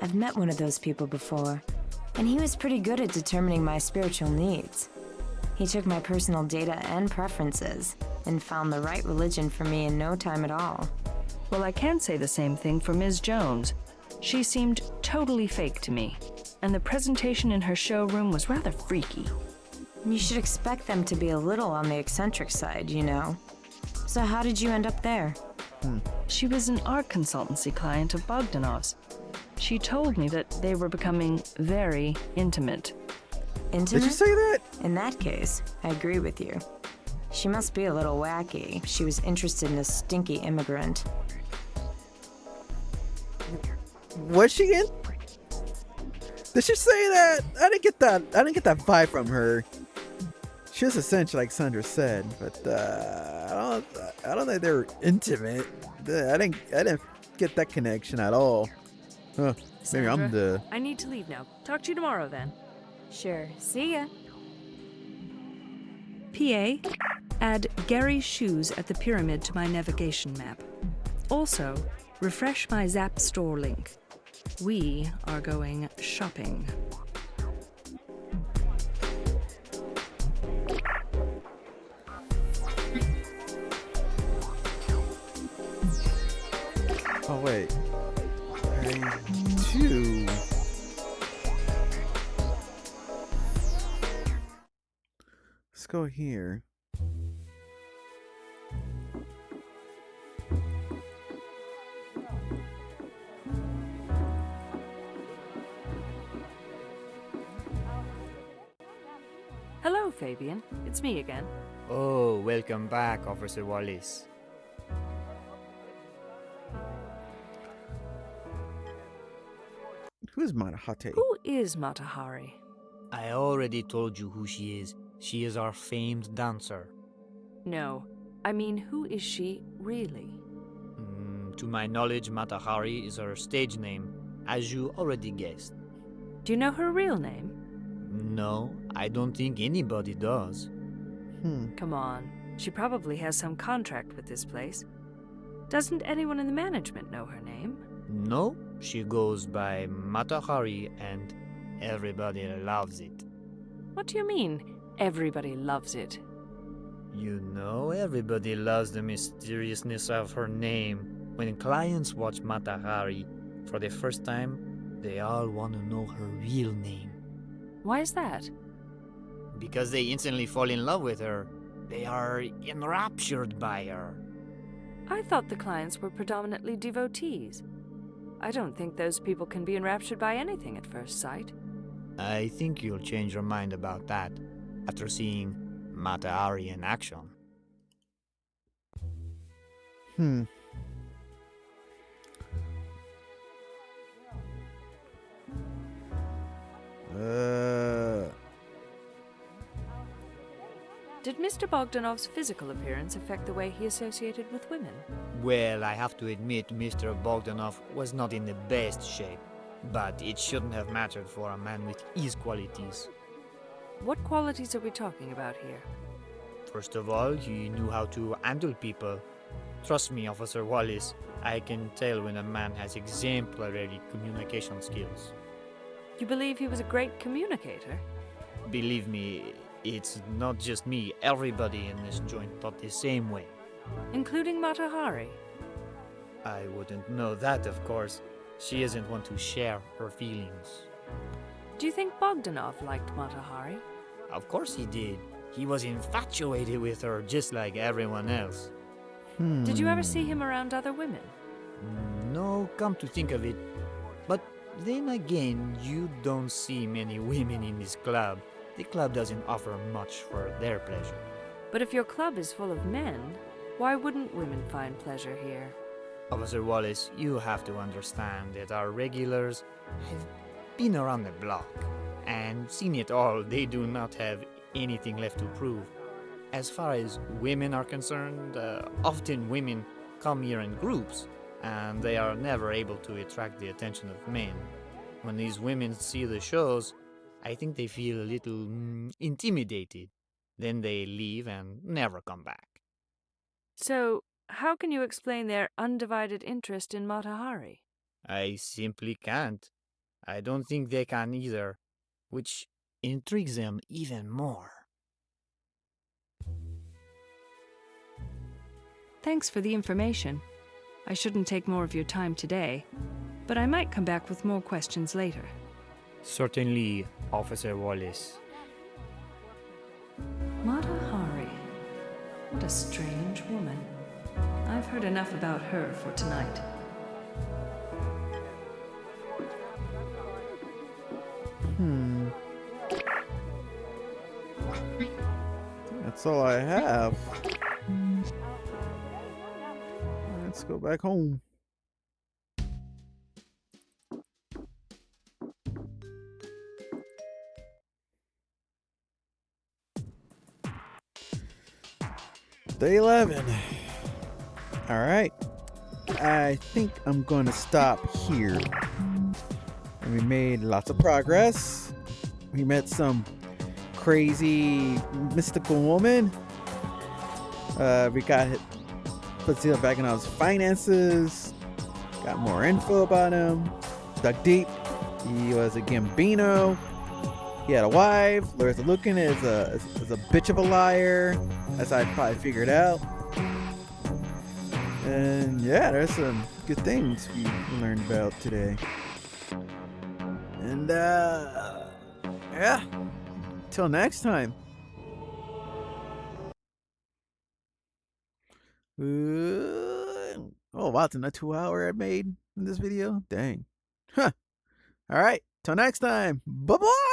I've met one of those people before, and he was pretty good at determining my spiritual needs. He took my personal data and preferences and found the right religion for me in no time at all.
Well, I can say the same thing for Ms. Jones. She seemed totally fake to me, and the presentation in her showroom was rather freaky.
You should expect them to be a little on the eccentric side, you know. So how did you end up there?
She was an art consultancy client of Bogdanov's. She told me that they were becoming very intimate.
Intimate?
Did you say that?
In that case, I agree with you. She must be a little wacky. She was interested in a stinky immigrant.
Was she in? Did she say that? I didn't get that vibe from her. She was essentially like Sandra said, but I don't think they were intimate. I didn't get that connection at all. Huh, maybe I'm the.
I need to leave now. Talk to you tomorrow then.
Sure. See ya.
PA, add Gary's shoes at the pyramid to my navigation map. Also, refresh my Zap store link. We are going shopping.
Oh wait. I do. Let's go here.
Hello, Fabian. It's me again.
Oh, welcome back, Officer Wallace.
is Manahate?
Who is Matahari?
I already told you who she is. She is our famed dancer.
No, I mean, who is she really?
To my knowledge, Matahari is her stage name, as you already guessed.
Do you know her real name?
No, I don't think anybody does.
Come on, she probably has some contract with this place. Doesn't anyone in the management know her name?
No, she goes by Matahari and everybody loves it.
What do you mean, everybody loves it?
You know, everybody loves the mysteriousness of her name. When clients watch Matahari for the first time, they all want to know her real name.
Why is that?
Because they instantly fall in love with her. They are enraptured by her.
I thought the clients were predominantly devotees. I don't think those people can be enraptured by anything at first sight.
I think you'll change your mind about that after seeing Matahari in action.
Did Mr. Bogdanov's physical appearance affect the way he associated with women?
Well, I have to admit Mr. Bogdanov was not in the best shape, but it shouldn't have mattered for a man with his qualities.
What qualities are we talking about here?
First of all, he knew how to handle people. Trust me, Officer Wallace, I can tell when a man has exemplary communication skills.
You believe he was a great communicator?
Believe me, it's not just me. Everybody in this joint thought the same way.
Including Matahari?
I wouldn't know that, of course. She isn't one to share her feelings.
Do you think Bogdanov liked Matahari?
Of course he did. He was infatuated with her just like everyone else.
Did you ever see him around other women?
No, come to think of it. But then again, you don't see many women in this club. The club doesn't offer much for their pleasure.
But if your club is full of men, why wouldn't women find pleasure here?
Officer Wallace, you have to understand that our regulars have been around the block and seen it all. They do not have anything left to prove. As far as women are concerned, often women come here in groups and they are never able to attract the attention of men. When these women see the shows, I think they feel a little intimidated. Then they leave and never come back.
So, how can you explain their undivided interest in Matahari?
I simply can't. I don't think they can either, which intrigues them even more.
Thanks for the information. I shouldn't take more of your time today, but I might come back with more questions later.
Certainly, Officer Wallace.
Matahari. What a strange woman. I've heard enough about her for tonight.
That's all I have. Let's go back home. Day 11. All right. I think I'm going to stop here. And we made lots of progress. We met some crazy mystical woman. We got Vasily Baganov's finances. Got more info about him. Dug deep. He was a Gambino. He had a wife. Larissa Lukin is a bitch of a liar, as I probably figured out. And yeah, there's some good things we learned about today. And yeah, till next time. Oh wow, it's a 2-hour I made in this video. Dang. Huh. All right, till next time. Bye bye.